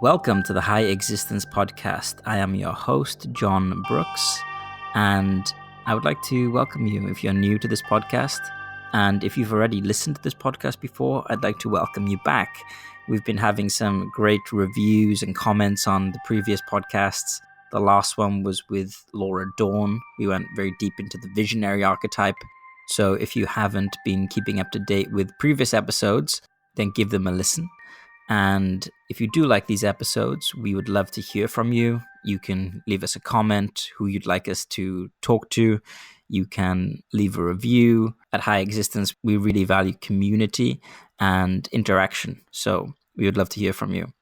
Welcome to the High Existence Podcast. I am your host, John Brooks, and I would like to welcome you if you're new to this podcast. And if you've already listened to this podcast before, I'd like to welcome you back. We've been having some great reviews and comments on the previous podcasts. The last one was with Laura Dawn. We went very deep into the visionary archetype. So if you haven't been keeping up to date with previous episodes, then give them a listen. And if you do like these episodes, we would love to hear from you. You can leave us a comment, who you'd like us to talk to. You can leave a review. At High Existence, we really value community and interaction. So we would love to hear from you.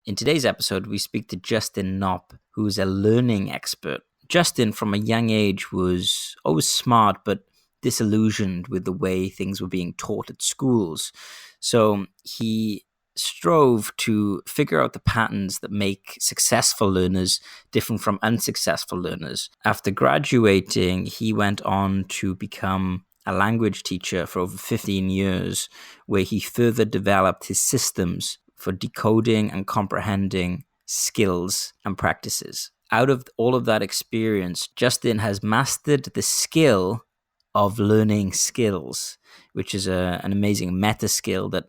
In today's episode, we speak to Justin Nopp, who is a learning expert. Justin, from a young age, was always smart, but disillusioned with the way things were being taught at schools. So he strove to figure out the patterns that make successful learners different from unsuccessful learners. After graduating, he went on to become a language teacher for over 15 years, where he further developed his systems for decoding and comprehending skills and practices. Out of all of that experience, Justin has mastered the skill of learning skills, which is an amazing meta skill that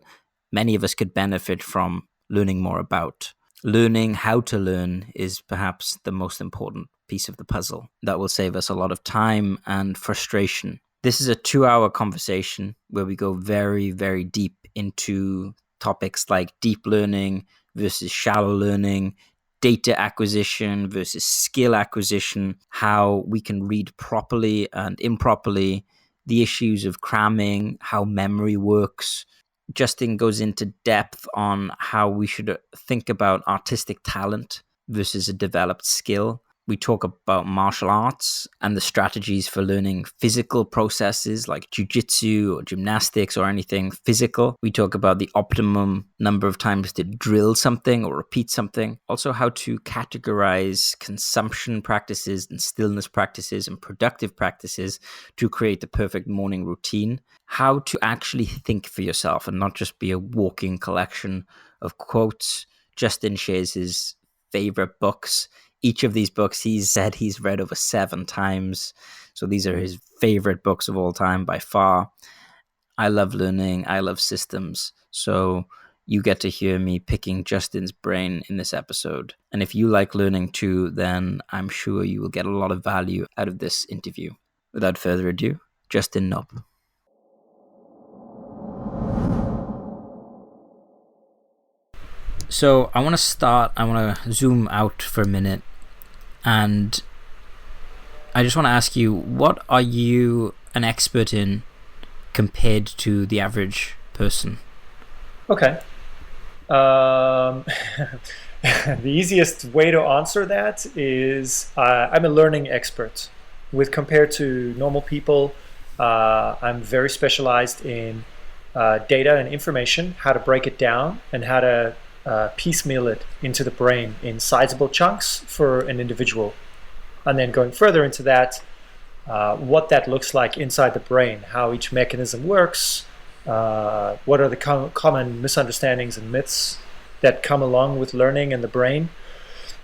many of us could benefit from learning more about. Learning how to learn is perhaps the most important piece of the puzzle that will save us a lot of time and frustration. This is a 2-hour conversation where we go very, very deep into topics like deep learning versus shallow learning, data acquisition versus skill acquisition, how we can read properly and improperly, the issues of cramming, how memory works. Justin goes into depth on how we should think about artistic talent versus a developed skill. We talk about martial arts and the strategies for learning physical processes like JiuJitsu or gymnastics or anything physical. We talk about the optimum number of times to drill something or repeat something. Also how to categorize consumption practices and stillness practices and productive practices to create the perfect morning routine. How to actually think for yourself and not just be a walking collection of quotes. Justin shares his favorite books. Each of these books he's said he's read over 7 times. So these are his favorite books of all time by far. I love learning. I love systems. So you get to hear me picking Justin's brain in this episode. And if you like learning too, then I'm sure you will get a lot of value out of this interview. Without further ado, Justin Nopp. So I want to zoom out for a minute, and I just want to ask you, what are you an expert in compared to the average person? Okay. The easiest way to answer that is I'm a learning expert. Compared to normal people, I'm very specialized in data and information, how to break it down, and how to piecemeal it into the brain in sizable chunks for an individual. And then going further into that, what that looks like inside the brain, how each mechanism works, what are the common misunderstandings and myths that come along with learning in the brain.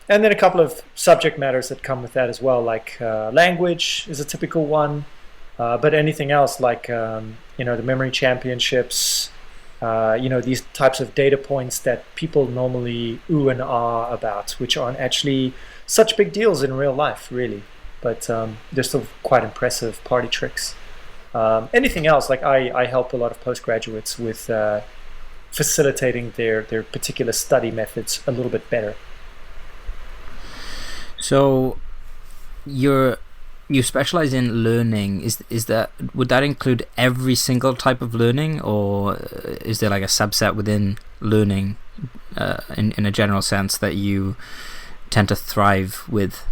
And then a couple of subject matters that come with that as well, like language is a typical one, but anything else like the memory championships, these types of data points that people normally ooh and ah about, which aren't actually such big deals in real life, really. But they're still quite impressive party tricks. Anything else, like I help a lot of postgraduates with facilitating their particular study methods a little bit better. So you specialize in learning. Would that include every single type of learning, or is there like a subset within learning in a general sense that you tend to thrive with?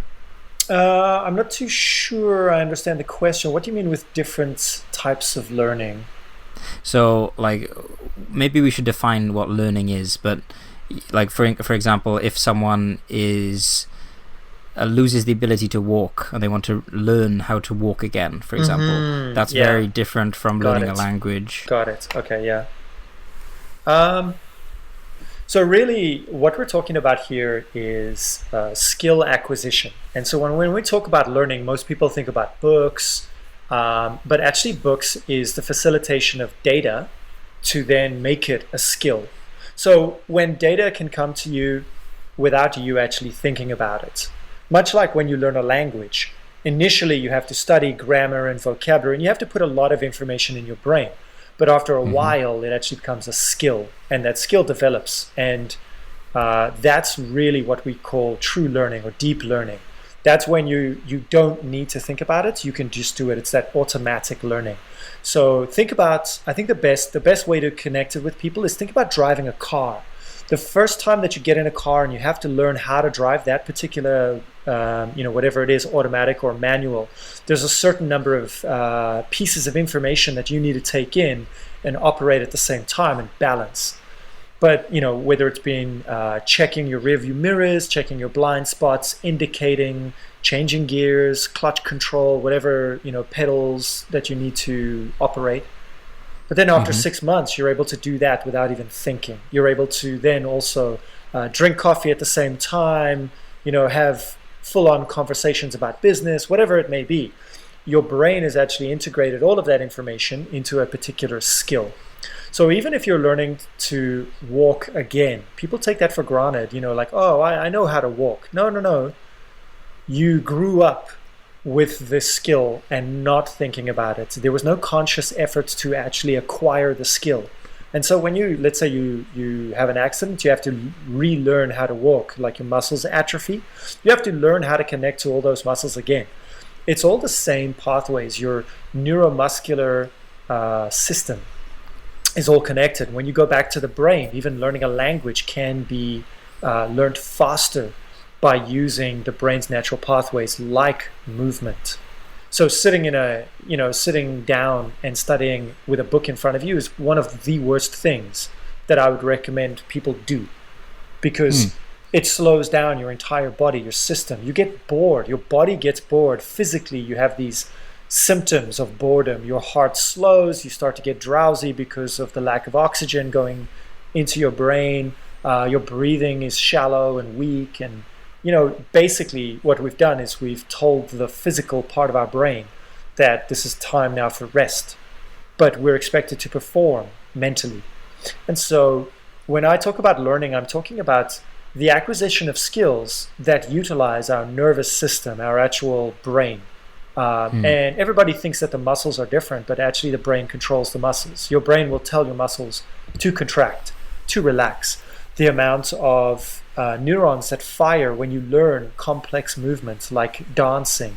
I'm not too sure I understand the question. What do you mean with different types of learning? So like maybe we should define what learning is, but like for example, if someone is loses the ability to walk and they want to learn how to walk again, for example. That's very different from learning a language. Got it. Okay, yeah. So really what we're talking about here is skill acquisition. And so when we talk about learning, most people think about books, but actually books is the facilitation of data to then make it a skill. So when data can come to you without you actually thinking about it, much like when you learn a language, initially you have to study grammar and vocabulary, and you have to put a lot of information in your brain. But after a while, it actually becomes a skill, and that skill develops. And that's really what we call true learning or deep learning. That's when you don't need to think about it. You can just do it. It's that automatic learning. So think about, I think the best way to connect it with people is think about driving a car. The first time that you get in a car and you have to learn how to drive that particular, whatever it is, automatic or manual, there's a certain number of pieces of information that you need to take in and operate at the same time and balance. But, whether it's been checking your rearview mirrors, checking your blind spots, indicating, changing gears, clutch control, whatever, pedals that you need to operate. But then after 6 months, you're able to do that without even thinking. You're able to then also drink coffee at the same time, have full-on conversations about business, whatever it may be. Your brain has actually integrated all of that information into a particular skill. So even if you're learning to walk again, people take that for granted, like, oh, I know how to walk. No. You grew up with this skill and not thinking about it. There was no conscious effort to actually acquire the skill. And so when let's say you have an accident, you have to relearn how to walk, like your muscles atrophy. You have to learn how to connect to all those muscles again. It's all the same pathways. Your neuromuscular system is all connected. When you go back to the brain, even learning a language can be learned faster by using the brain's natural pathways like movement. So sitting down and studying with a book in front of you is one of the worst things that I would recommend people do, because it slows down your entire body, your system. You get bored. Your body gets bored. Physically, you have these symptoms of boredom. Your heart slows. You start to get drowsy because of the lack of oxygen going into your brain. Your breathing is shallow and weak, and basically what we've done is we've told the physical part of our brain that this is time now for rest, but we're expected to perform mentally. And so when I talk about learning, I'm talking about the acquisition of skills that utilize our nervous system, our actual brain. And everybody thinks that the muscles are different, but actually the brain controls the muscles. Your brain will tell your muscles to contract, to relax. The amount of neurons that fire when you learn complex movements like dancing,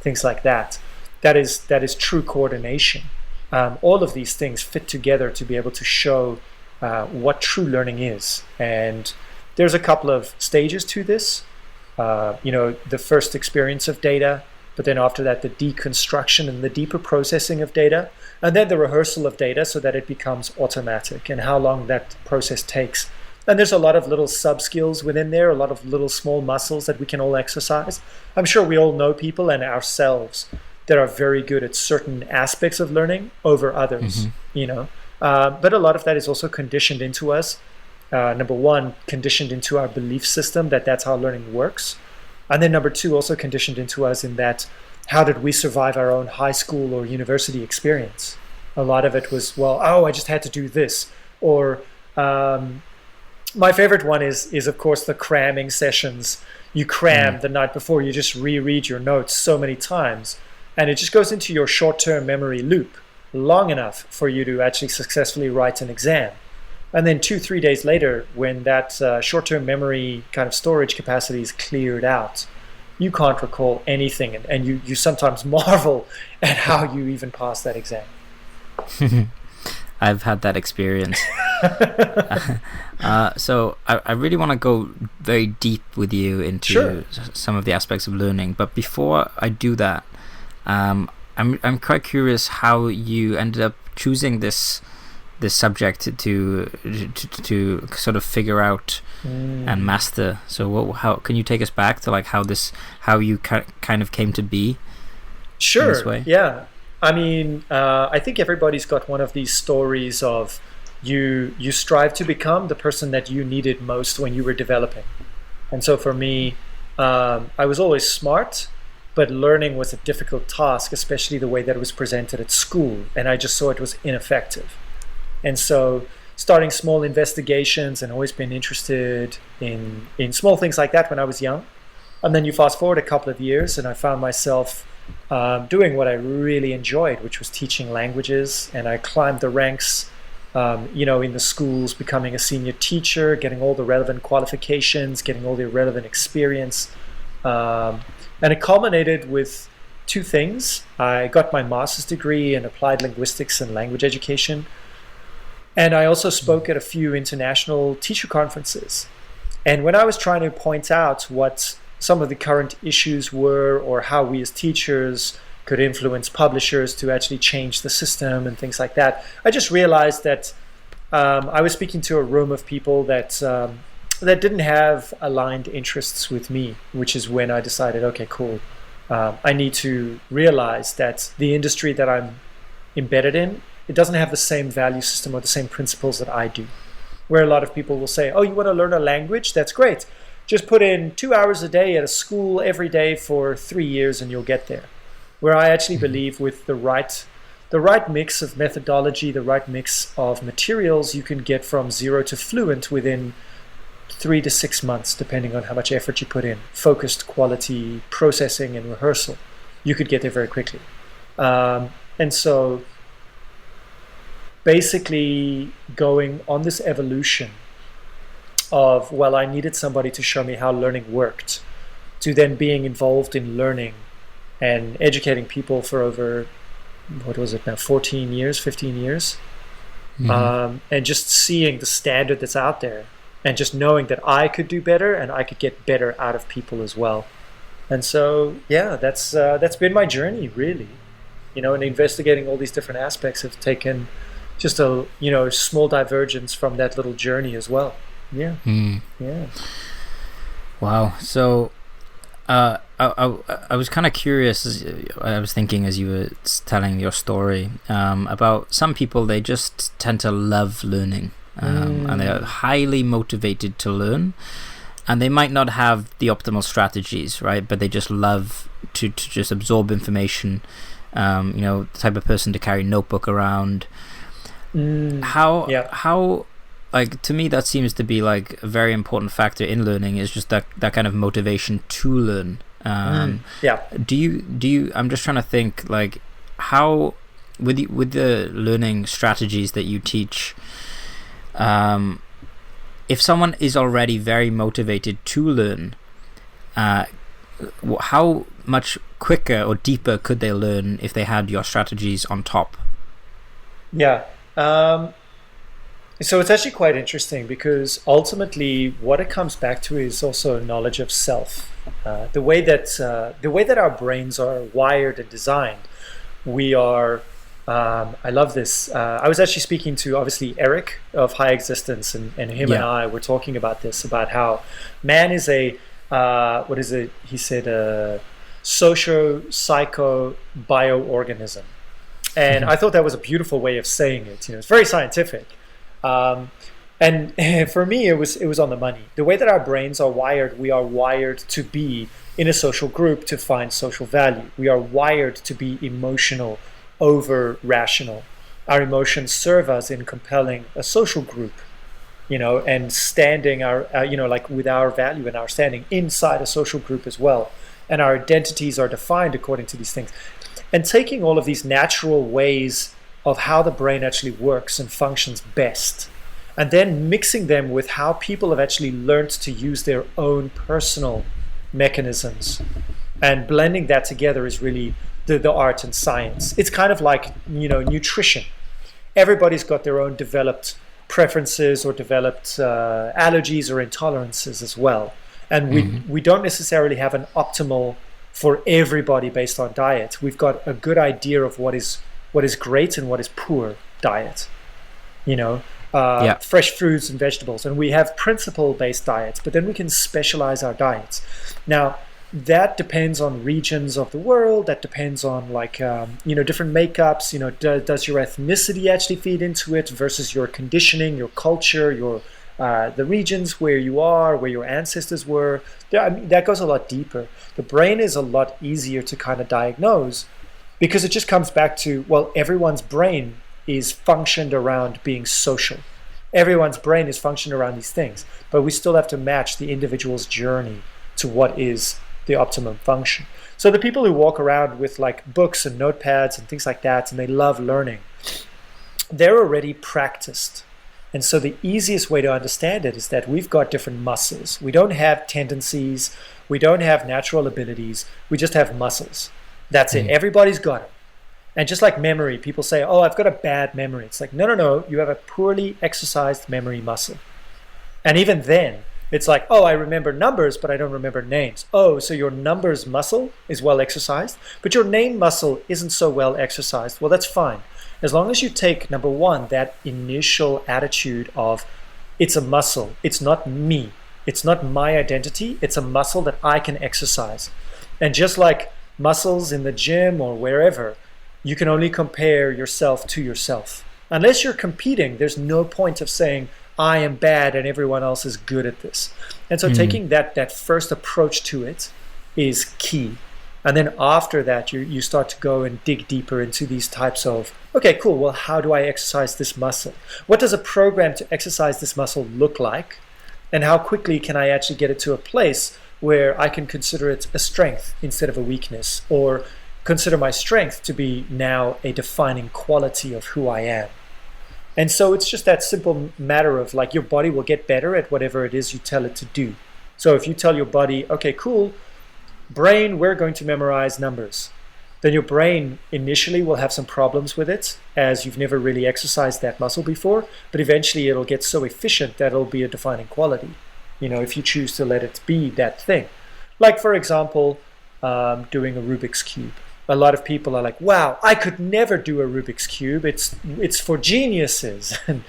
things like that. That is true coordination. All of these things fit together to be able to show what true learning is. And there's a couple of stages to this. The first experience of data, but then after that, the deconstruction and the deeper processing of data, and then the rehearsal of data so that it becomes automatic, and how long that process takes. And there's a lot of little sub-skills within there, a lot of little small muscles that we can all exercise. I'm sure we all know people and ourselves that are very good at certain aspects of learning over others, But a lot of that is also conditioned into us. Number one, conditioned into our belief system that that's how learning works. And then number two, also conditioned into us in that, how did we survive our own high school or university experience? A lot of it was, I just had to do this. Or my favorite one is of course the cramming sessions. You cram the night before, you just reread your notes so many times, and it just goes into your short-term memory loop long enough for you to actually successfully write an exam. And then 2-3 days later, when that short-term memory kind of storage capacity is cleared out, you can't recall anything, and you sometimes marvel at how you even passed that exam. I've had that experience. So I really want to go very deep with you into some of the aspects of learning. But before I do that, I'm quite curious how you ended up choosing this this subject to sort of figure out and master. So how can you take us back to like how you kind of came to be? Sure. In this way? Yeah. I mean, I think everybody's got one of these stories of you strive to become the person that you needed most when you were developing. And so for me, I was always smart, but learning was a difficult task, especially the way that it was presented at school. And I just saw it was ineffective. And so starting small investigations and always been interested in small things like that when I was young. And then you fast forward a couple of years and I found myself doing what I really enjoyed, which was teaching languages. And I climbed the ranks, in the schools, becoming a senior teacher, getting all the relevant qualifications, getting all the relevant experience. And it culminated with two things. I got my master's degree in applied linguistics and language education. And I also spoke at a few international teacher conferences. And when I was trying to point out what some of the current issues were, or how we as teachers could influence publishers to actually change the system and things like that, I just realized that I was speaking to a room of people that didn't have aligned interests with me, which is when I decided, okay, cool. I need to realize that the industry that I'm embedded in, it doesn't have the same value system or the same principles that I do. Where a lot of people will say, oh, you want to learn a language? That's great. Just put in 2 hours a day at a school every day for 3 years and you'll get there. Where I actually believe with the right mix of methodology, the right mix of materials, you can get from 0 to fluent within 3 to 6 months, depending on how much effort you put in. Focused quality processing and rehearsal. You could get there very quickly. And so basically going on this evolution of, well, I needed somebody to show me how learning worked, to then being involved in learning and educating people for over, 15 years. And just seeing the standard that's out there and just knowing that I could do better and I could get better out of people as well. And so, yeah, that's been my journey, really. And investigating all these different aspects have taken just a small divergence from that little journey as well. Yeah. Yeah. Wow. So I was kind of curious. I was thinking as you were telling your story about some people. They just tend to love learning, and they are highly motivated to learn, and they might not have the optimal strategies, right? But they just love to just absorb information. The type of person to carry a notebook around. How like, to me that seems to be like a very important factor in learning, is just that kind of motivation to learn. Do you I'm just trying to think, like, how with the learning strategies that you teach, if someone is already very motivated to learn, how much quicker or deeper could they learn if they had your strategies on top? Yeah. So it's actually quite interesting, because ultimately what it comes back to is also knowledge of self. The way that our brains are wired and designed, we are. I love this. I was actually speaking to, obviously, Eric of High Existence, and him and I were talking about this, about how man is a what is it? He said socio-psycho bioorganism. And I thought that was a beautiful way of saying it. It's very scientific. And for me, it was on the money. The way that our brains are wired, we are wired to be in a social group to find social value. We are wired to be emotional over rational. Our emotions serve us in compelling a social group, and standing like with our value and our standing inside a social group as well. And our identities are defined according to these things. And taking all of these natural ways of how the brain actually works and functions best, and then mixing them with how people have actually learned to use their own personal mechanisms, and blending that together is really the art and science. It's kind of like, nutrition. Everybody's got their own developed preferences or developed allergies or intolerances as well. And we don't necessarily have an optimal for everybody based on diet. We've got a good idea of what is great and what is poor diet. you know, Yeah. fresh fruits and vegetables. And we have principle-based diets, but then we can specialize our diets. Now, that depends on regions of the world. That depends on different makeups. Does your ethnicity actually feed into it versus your conditioning, your culture, your the regions where you are, where your ancestors were. That goes a lot deeper. The brain is a lot easier to kind of diagnose because it just comes back to, well, everyone's brain is functioned around being social. Everyone's brain is functioned around these things, but we still have to match the individual's journey to what is the optimum function. So the people who walk around with like books and notepads and things like that, and they love learning, they're already practiced. And so the easiest way to understand it is that we've got different muscles. We don't have tendencies. We don't have natural abilities. We just have muscles. That's it. Everybody's got it. And just like memory, people say, oh, I've got a bad memory. It's like, no. You have a poorly exercised memory muscle. And even then, it's like, oh, I remember numbers, but I don't remember names. Oh, so your numbers muscle is well exercised, but your name muscle isn't so well exercised. Well, that's fine. As long as you take, number one, that initial attitude of it's a muscle. It's not me. It's not my identity. It's a muscle that I can exercise. And just like muscles in the gym or wherever, you can only compare yourself to yourself. Unless you're competing, there's no point of saying, I am bad and everyone else is good at this. And so taking that first approach to it is key. And then after that, you start to go and dig deeper into these types of, okay, cool, well, how do I exercise this muscle? What does a program to exercise this muscle look like? And how quickly can I actually get it to a place where I can consider it a strength instead of a weakness, or consider my strength to be now a defining quality of who I am? And so it's just that simple matter of like your body will get better at whatever it is you tell it to do. So if you tell your body, okay, cool, brain, we're going to memorize numbers, then your brain initially will have some problems with it as you've never really exercised that muscle before, but eventually it'll get so efficient that it'll be a defining quality, if you choose to let it be that thing. Like, for example, doing a Rubik's Cube. A lot of people are like, wow, I could never do a Rubik's Cube. It's for geniuses. And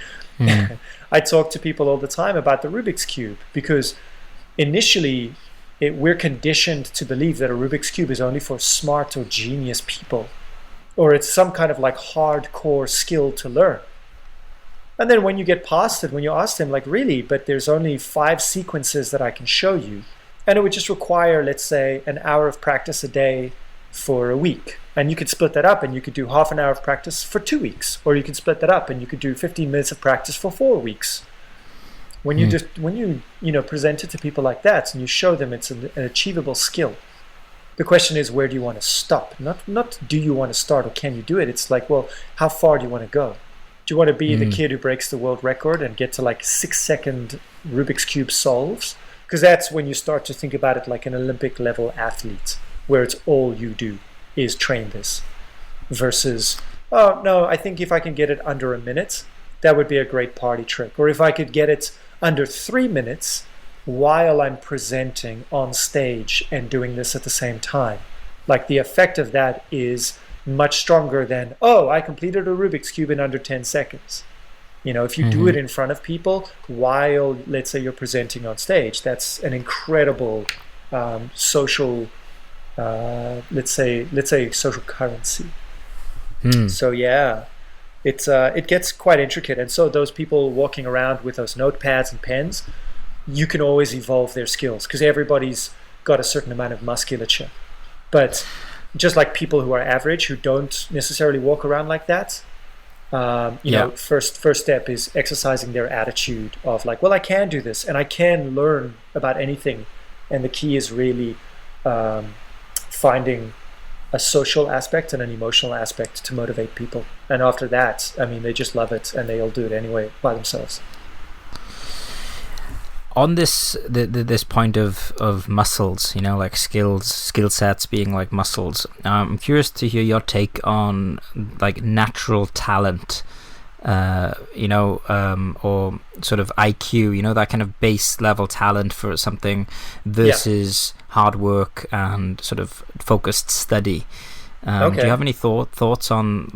I talk to people all the time about the Rubik's Cube because initially we're conditioned to believe that a Rubik's Cube is only for smart or genius people, or it's some kind of like hardcore skill to learn. And then when you get past it, when you ask them like, really, but there's only 5 sequences that I can show you, and it would just require, let's say, an hour of practice a day for a week, and you could split that up and you could do half an hour of practice for 2 weeks, or you could split that up and you could do 15 minutes of practice for 4 weeks. When you present it to people like that and you show them it's an achievable skill, the question is, where do you want to stop? Not do you want to start or can you do it? It's like, well, how far do you want to go? Do you want to be the kid who breaks the world record and get to like 6-second Rubik's Cube solves? Because that's when you start to think about it like an Olympic level athlete, where it's all you do is train this, versus, oh no, I think if I can get it under a minute, that would be a great party trick. Or if I could get it under 3 minutes while I'm presenting on stage and doing this at the same time, like the effect of that is much stronger than, oh, I completed a Rubik's Cube in under 10 seconds. If you do it in front of people while, let's say, you're presenting on stage, that's an incredible social let's say social currency. So yeah, it gets quite intricate. And so those people walking around with those notepads and pens, you can always evolve their skills because everybody's got a certain amount of musculature. But just like people who are average, who don't necessarily walk around like that, first step is exercising their attitude of like, well, I can do this and I can learn about anything. And the key is really finding a social aspect and an emotional aspect to motivate people. And after that, they just love it and they'll do it anyway by themselves. On this point of muscles, like skill sets being like muscles, I'm curious to hear your take on like natural talent, or sort of IQ, that kind of base level talent for something versus hard work and sort of focused study. Do you have any thoughts on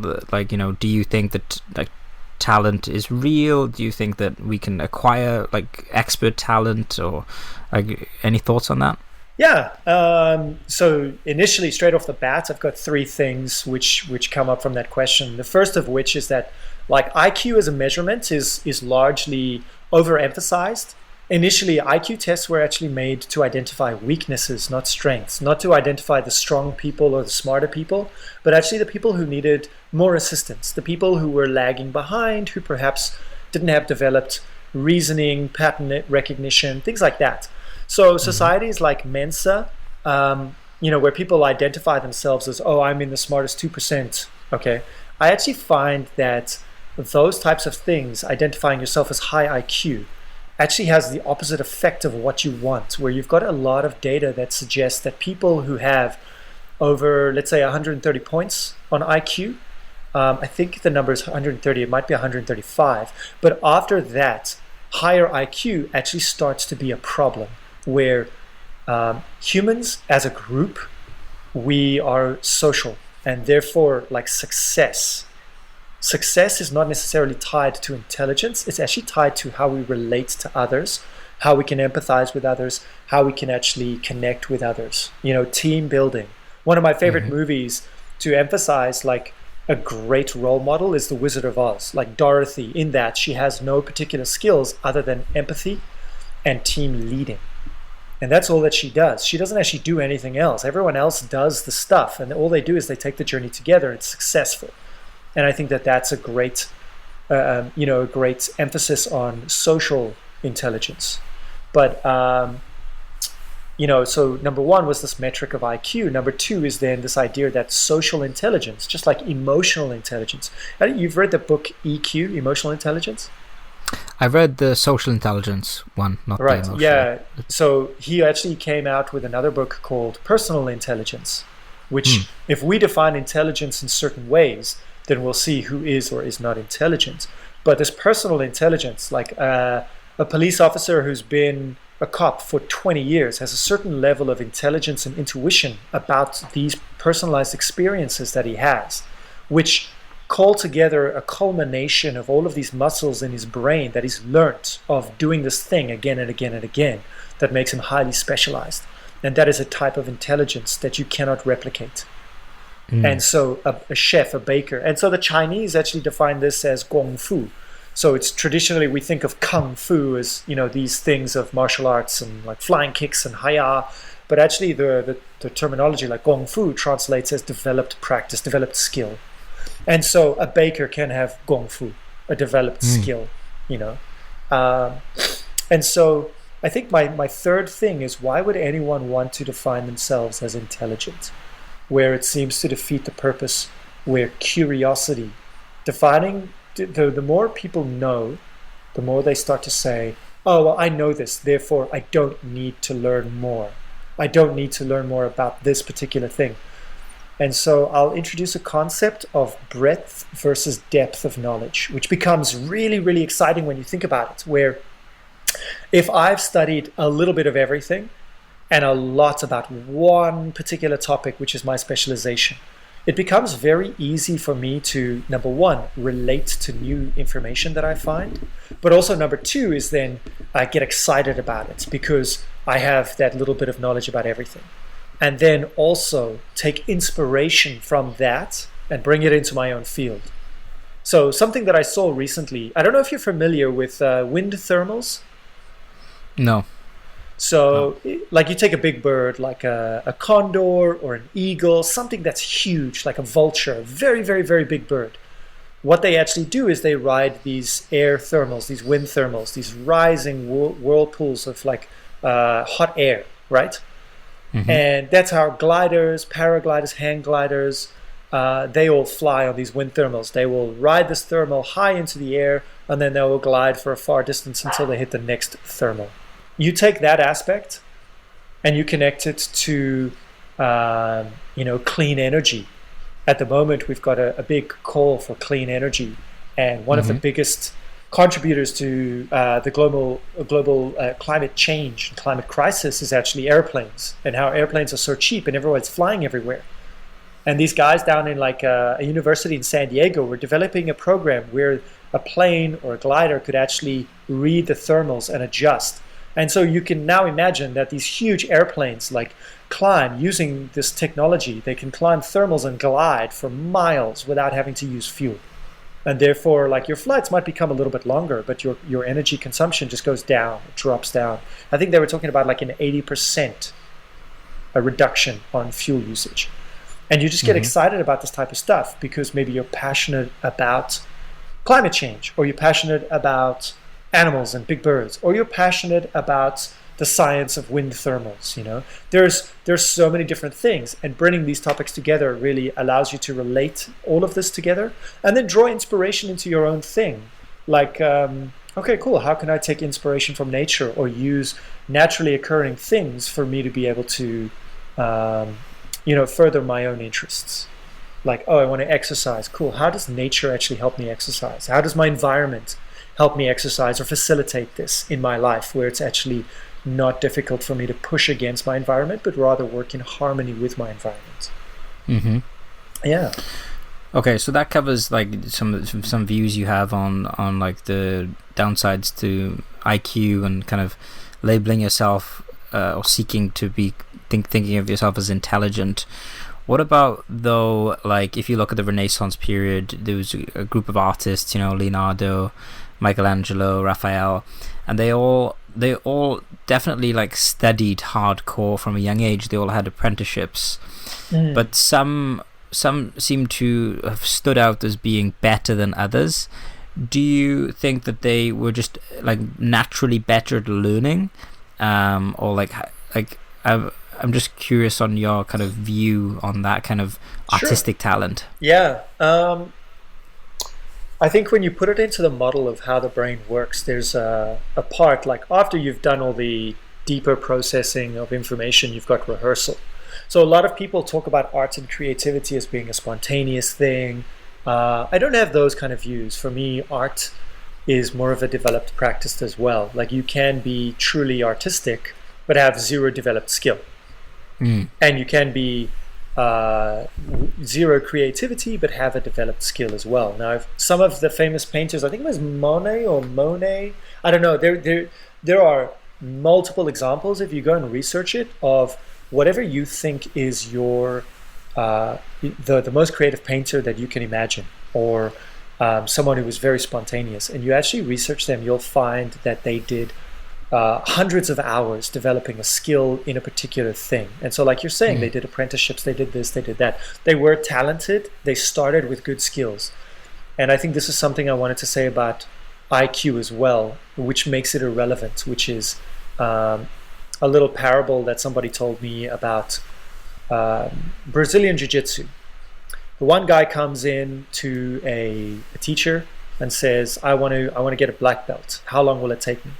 do you think that like talent is real? Do you think that we can acquire like expert talent, or like, any thoughts on that? Yeah. So initially, straight off the bat, I've got three things which come up from that question. The first of which is that like IQ as a measurement is largely overemphasized. Initially, IQ tests were actually made to identify weaknesses, not strengths, not to identify the strong people or the smarter people, but actually the people who needed more assistance, the people who were lagging behind, who perhaps didn't have developed reasoning, pattern recognition, things like that. So societies like Mensa, where people identify themselves as, oh, I'm in the smartest 2%, okay? I actually find that those types of things, identifying yourself as high IQ, actually has the opposite effect of what you want, where you've got a lot of data that suggests that people who have over, let's say, 130 points on IQ, I think the number is 130, it might be 135, but after that, higher IQ actually starts to be a problem, where humans as a group, we are social, and therefore like success is not necessarily tied to intelligence. It's actually tied to how we relate to others, how we can empathize with others, how we can actually connect with others, team building. One of my favorite movies to emphasize like a great role model is The Wizard of Oz, like Dorothy, in that she has no particular skills other than empathy and team leading. And that's all that she does. She doesn't actually do anything else. Everyone else does the stuff, and all they do is they take the journey together. It's successful. And I think that that's a great, great emphasis on social intelligence. But, so number one was this metric of IQ. Number two is then this idea that social intelligence, just like emotional intelligence. You've read the book EQ, Emotional Intelligence? I read the social intelligence one, not right. The emotional. Yeah. So he actually came out with another book called Personal Intelligence, which if we define intelligence in certain ways, then we'll see who is or is not intelligent. But this personal intelligence, like a police officer who's been a cop for 20 years has a certain level of intelligence and intuition about these personalized experiences that he has, which call together a culmination of all of these muscles in his brain that he's learnt of doing this thing again and again and again that makes him highly specialized. And that is a type of intelligence that you cannot replicate. And so a chef, a baker. And so the Chinese actually define this as Gong Fu. So it's traditionally, we think of Kung Fu as, these things of martial arts and like flying kicks and Haya. But actually the terminology like Gong Fu translates as developed practice, developed skill. And so a baker can have Gong Fu, a developed skill, And so I think my third thing is, why would anyone want to define themselves as intelligent? Where it seems to defeat the purpose, where curiosity, defining, the more people know, the more they start to say, oh, well, I know this, therefore I don't need to learn more. I don't need to learn more about this particular thing. And so I'll introduce a concept of breadth versus depth of knowledge, which becomes really, really exciting when you think about it, where if I've studied a little bit of everything, and a lot about one particular topic, which is my specialization, it becomes very easy for me to, number one, relate to new information that I find, but also number two is then I get excited about it because I have that little bit of knowledge about everything. And then also take inspiration from that and bring it into my own field. So something that I saw recently, I don't know if you're familiar with wind thermals. No. So like you take a big bird like a condor or an eagle, something that's huge, like a vulture, a very, very, very big bird. What they actually do is they ride these air thermals, these wind thermals, these rising whirlpools of like hot air, right? And that's how gliders, paragliders, hang gliders, they all fly on these wind thermals. They will ride this thermal high into the air, and then they will glide for a far distance until they hit the next thermal. You take that aspect and you connect it to, clean energy. At the moment, we've got a big call for clean energy. And one of the biggest contributors to the global climate change, climate crisis is actually airplanes, and how airplanes are so cheap and everyone's flying everywhere. And these guys down in like a university in San Diego were developing a program where a plane or a glider could actually read the thermals and adjust. And so you can now imagine that these huge airplanes like climb using this technology. They can climb thermals and glide for miles without having to use fuel. And therefore, like, your flights might become a little bit longer, but your energy consumption just goes down, it drops down. I think they were talking about like an 80% a reduction on fuel usage. And you just get excited about this type of stuff because maybe you're passionate about climate change, or you're passionate about animals and big birds, or you're passionate about the science of wind thermals. There's so many different things, and bringing these topics together really allows you to relate all of this together and then draw inspiration into your own thing. Like, okay, cool, how can I take inspiration from nature or use naturally occurring things for me to be able to further my own interests? Like, oh, I want to exercise. Cool. How does nature actually help me exercise? How does my environment help me exercise or facilitate this in my life, where it's actually not difficult for me to push against my environment, but rather work in harmony with my environment? Yeah. Okay, so that covers like some views you have on like the downsides to IQ and kind of labeling yourself or seeking to be thinking of yourself as intelligent. What about, though, like, if you look at the Renaissance period, there was a group of artists, Leonardo, Michelangelo, Raphael, and they all definitely like studied hardcore from a young age. They all had apprenticeships, but some seem to have stood out as being better than others. Do you think that they were just like naturally better at learning, or like I'm just curious on your kind of view on that kind of artistic talent. Yeah. I think when you put it into the model of how the brain works, there's a part like after you've done all the deeper processing of information, you've got rehearsal. So a lot of people talk about art and creativity as being a spontaneous thing. I don't have those kind of views. For me, art is more of a developed practice as well. Like, you can be truly artistic, but have zero developed skill. And you can be zero creativity, but have a developed skill as well. Now, some of the famous painters, I think it was Monet, I don't know, there are multiple examples, if you go and research it, of whatever you think is your the most creative painter that you can imagine, or someone who was very spontaneous, and you actually research them, you'll find that they did hundreds of hours developing a skill in a particular thing. And so, like you're saying, they did apprenticeships, they did this, they did that. They were talented, they started with good skills. And I think this is something I wanted to say about IQ as well, which makes it irrelevant, which is a little parable that somebody told me about Brazilian Jiu-Jitsu. The one guy comes in to a teacher and says, I want to get a black belt. How long will it take me?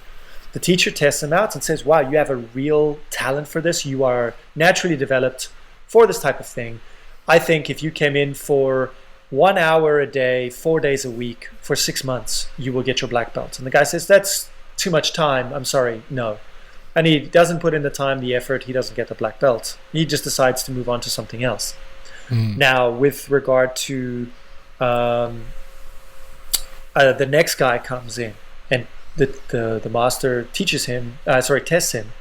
The teacher tests him out and says, wow, you have a real talent for this. You are naturally developed for this type of thing. I think if you came in for 1 hour a day, 4 days a week for 6 months, you will get your black belt. And the guy says, that's too much time. I'm sorry, no. And he doesn't put in the time, the effort. He doesn't get the black belt. He just decides to move on to something else. Now, with regard to the next guy comes in, and the master tests him,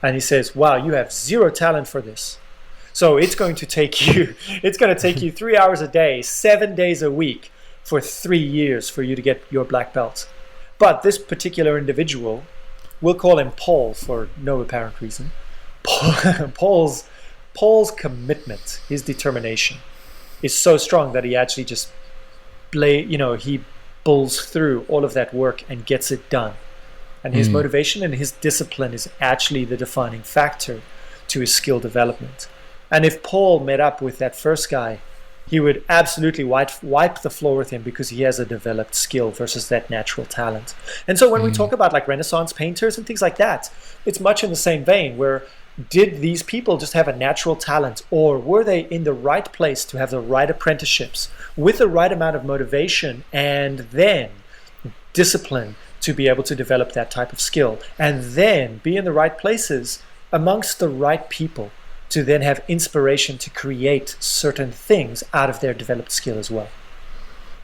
and he says, wow, you have zero talent for this. So it's going to take you 3 hours a day, 7 days a week for 3 years for you to get your black belt. But this particular individual, we'll call him Paul for no apparent reason. Paul's commitment, his determination is so strong that he actually just he bulls through all of that work and gets it done. And his motivation and his discipline is actually the defining factor to his skill development. And if Paul met up with that first guy, he would absolutely wipe the floor with him because he has a developed skill versus that natural talent. And so when we talk about like Renaissance painters and things like that, it's much in the same vein, where did these people just have a natural talent, or were they in the right place to have the right apprenticeships with the right amount of motivation and then discipline to be able to develop that type of skill, and then be in the right places amongst the right people to then have inspiration to create certain things out of their developed skill as well.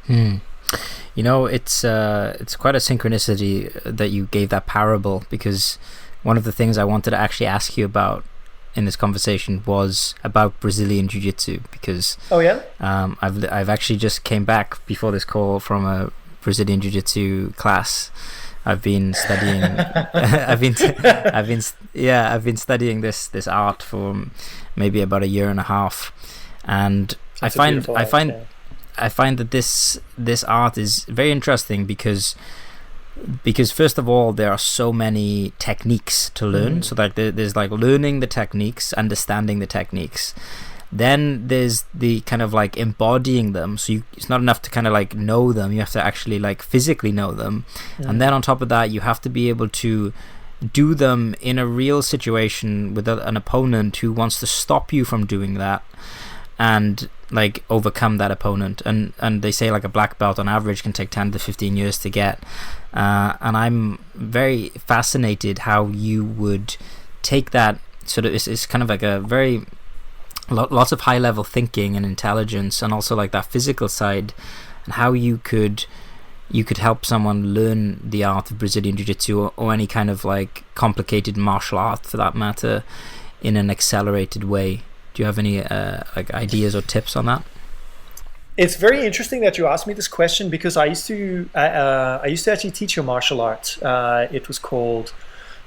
You know, it's quite a synchronicity that you gave that parable, because one of the things I wanted to actually ask you about in this conversation was about Brazilian Jiu-Jitsu, because I've actually just came back before this call from a Brazilian Jiu-Jitsu class. I've been studying I've been studying this art for maybe about a year and a half, and I find that this art is very interesting because first of all, there are so many techniques to learn. So like there's like learning the techniques, understanding the techniques. Then there's the kind of like embodying them. So it's not enough to kind of like know them. You have to actually like physically know them. And then on top of that, you have to be able to do them in a real situation with an opponent who wants to stop you from doing that, and like overcome that opponent. And they say like a black belt on average can take 10 to 15 years to get. And I'm very fascinated how you would take that sort of, it's kind of like a very lots of high level thinking and intelligence, and also like that physical side, and how you could help someone learn the art of Brazilian Jiu-Jitsu, or any kind of like complicated martial art for that matter, in an accelerated way. Do you have any like ideas or tips on that? It's very interesting that you asked me this question, because I used to actually teach a martial art. It was called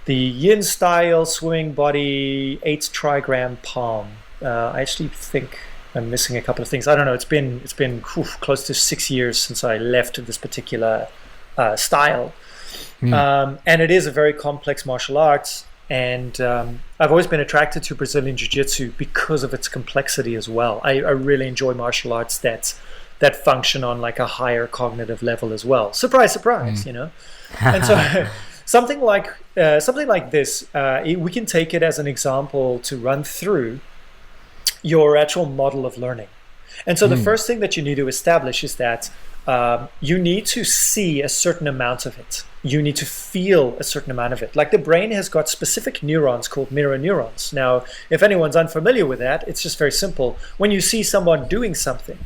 the Yin Style Swimming Body 8 Trigram Palm. I actually think I'm missing a couple of things. I don't know. It's been close to 6 years since I left this particular style, and it is a very complex martial art. And I've always been attracted to Brazilian Jiu-Jitsu because of its complexity as well. I really enjoy martial arts that function on like a higher cognitive level as well. Surprise, surprise, you know. And so something like this, we can take it as an example to run through your actual model of learning. And so the first thing that you need to establish is that you need to see a certain amount of it. You need to feel a certain amount of it. Like the brain has got specific neurons called mirror neurons. Now, if anyone's unfamiliar with that, it's just very simple. When you see someone doing something,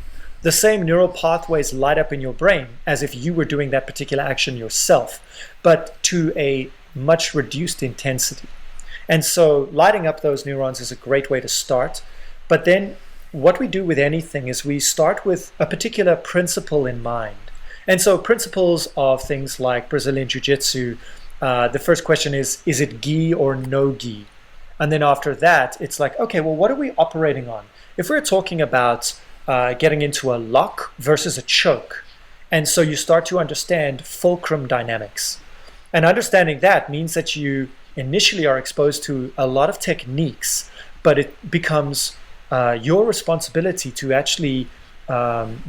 the same neural pathways light up in your brain as if you were doing that particular action yourself, but to a much reduced intensity. And so lighting up those neurons is a great way to start. But then what we do with anything is we start with a particular principle in mind. And so principles of things like Brazilian Jiu-Jitsu, the first question is it gi or no gi? And then after that, it's like, okay, well, what are we operating on? If we're talking about getting into a lock versus a choke, and so you start to understand fulcrum dynamics. And understanding that means that you initially are exposed to a lot of techniques, but it becomes your responsibility to actually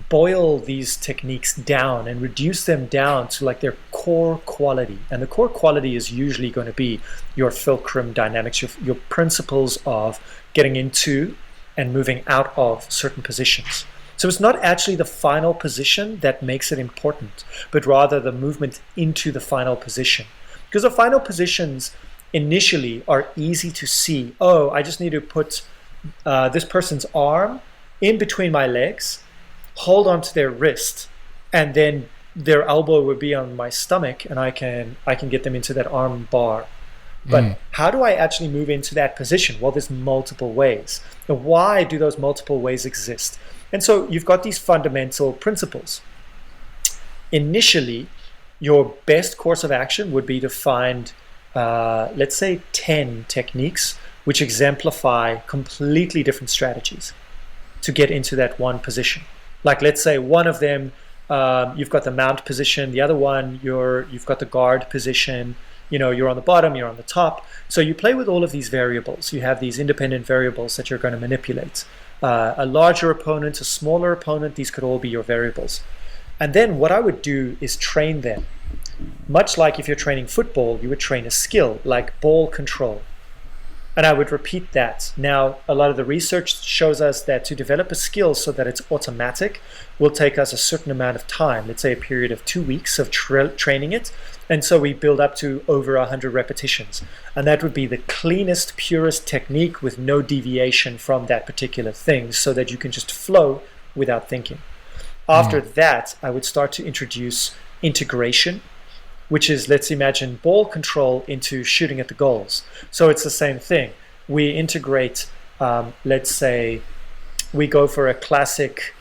boil these techniques down and reduce them down to like their core quality. And the core quality is usually going to be your fulcrum dynamics, your principles of getting into and moving out of certain positions. So it's not actually the final position that makes it important, but rather the movement into the final position. Because the final positions initially are easy to see. Oh, I just need to put this person's arm in between my legs, hold onto their wrist, and then their elbow would be on my stomach, and I can get them into that arm bar. But how do I actually move into that position? Well, there's multiple ways. And why do those multiple ways exist? And so you've got these fundamental principles. Initially, your best course of action would be to find, let's say, 10 techniques which exemplify completely different strategies to get into that one position. Like, let's say one of them, you've got the mount position. The other one, you've got the guard position. You're on the bottom, you're on the top. So you play with all of these variables. You have these independent variables that you're going to manipulate. A larger opponent, a smaller opponent, these could all be your variables. And then what I would do is train them. Much like if you're training football, you would train a skill like ball control. And I would repeat that. Now, a lot of the research shows us that to develop a skill so that it's automatic will take us a certain amount of time, let's say a period of 2 weeks of training it. And so we build up to over 100 repetitions. And that would be the cleanest, purest technique with no deviation from that particular thing, so that you can just flow without thinking. After that, I would start to introduce integration, which is, let's imagine, ball control into shooting at the goals. So it's the same thing. We integrate, let's say, we go for a classic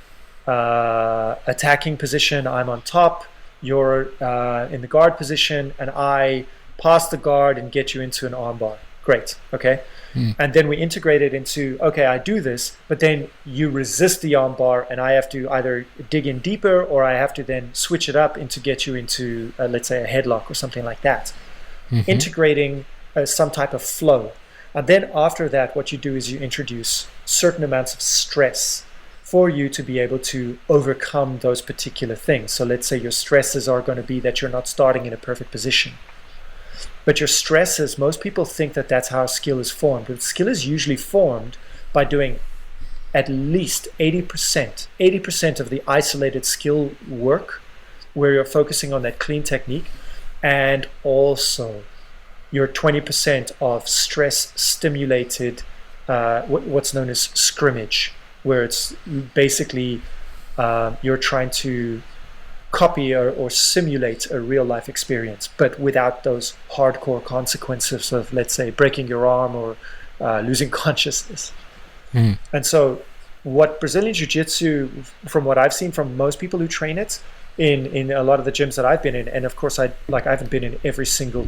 attacking position. I'm on top, you're in the guard position, and I pass the guard and get you into an armbar. Great, okay? And then we integrate it into, okay, I do this, but then you resist the armbar, and I have to either dig in deeper, or I have to then switch it up into get you into, let's say, a headlock or something like that. Integrating some type of flow. And then after that, what you do is you introduce certain amounts of stress for you to be able to overcome those particular things. So let's say your stresses are going to be that you're not starting in a perfect position. But your stresses, most people think that that's how a skill is formed. But skill is usually formed by doing at least 80% of the isolated skill work, where you're focusing on that clean technique, and also your 20% of stress stimulated, what's known as scrimmage, where it's basically you're trying to copy or simulate a real life experience, but without those hardcore consequences of, let's say, breaking your arm or losing consciousness. And so what Brazilian Jiu-Jitsu, from what I've seen from most people who train it in a lot of the gyms that I've been in, and of course I haven't been in every single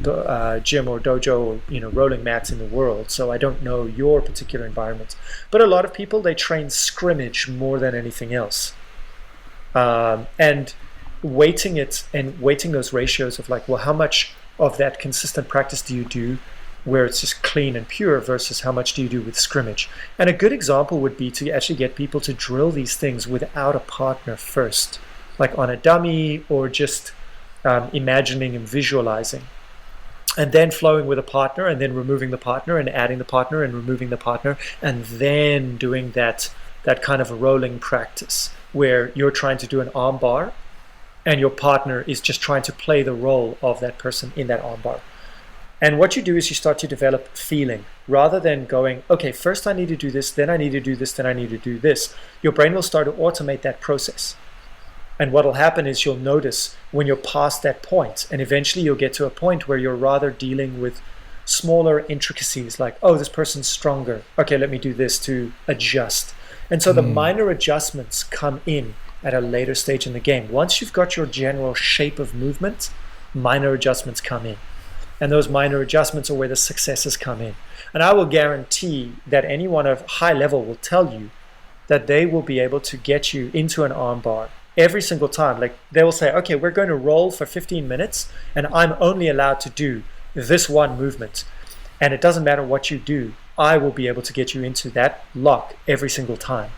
gym or dojo or rolling mats in the world, so I don't know your particular environment, but a lot of people, they train scrimmage more than anything else, and weighting it and weighting those ratios of like, well, how much of that consistent practice do you do where it's just clean and pure versus how much do you do with scrimmage? And a good example would be to actually get people to drill these things without a partner first, like on a dummy, or just imagining and visualizing, and then flowing with a partner, and then removing the partner and adding the partner and removing the partner, and then doing that kind of a rolling practice where you're trying to do an arm bar and your partner is just trying to play the role of that person in that armbar. And what you do is you start to develop feeling, rather than going, okay, first I need to do this, then I need to do this, then I need to do this. Your brain will start to automate that process. And what will happen is you'll notice when you're past that point, and eventually you'll get to a point where you're rather dealing with smaller intricacies, like, oh, this person's stronger. Okay, let me do this to adjust. And so the minor adjustments come in at a later stage in the game. Once you've got your general shape of movement, minor adjustments come in. And those minor adjustments are where the successes come in. And I will guarantee that anyone of high level will tell you that they will be able to get you into an arm bar every single time. Like, they will say, okay, we're going to roll for 15 minutes and I'm only allowed to do this one movement. And it doesn't matter what you do, I will be able to get you into that lock every single time.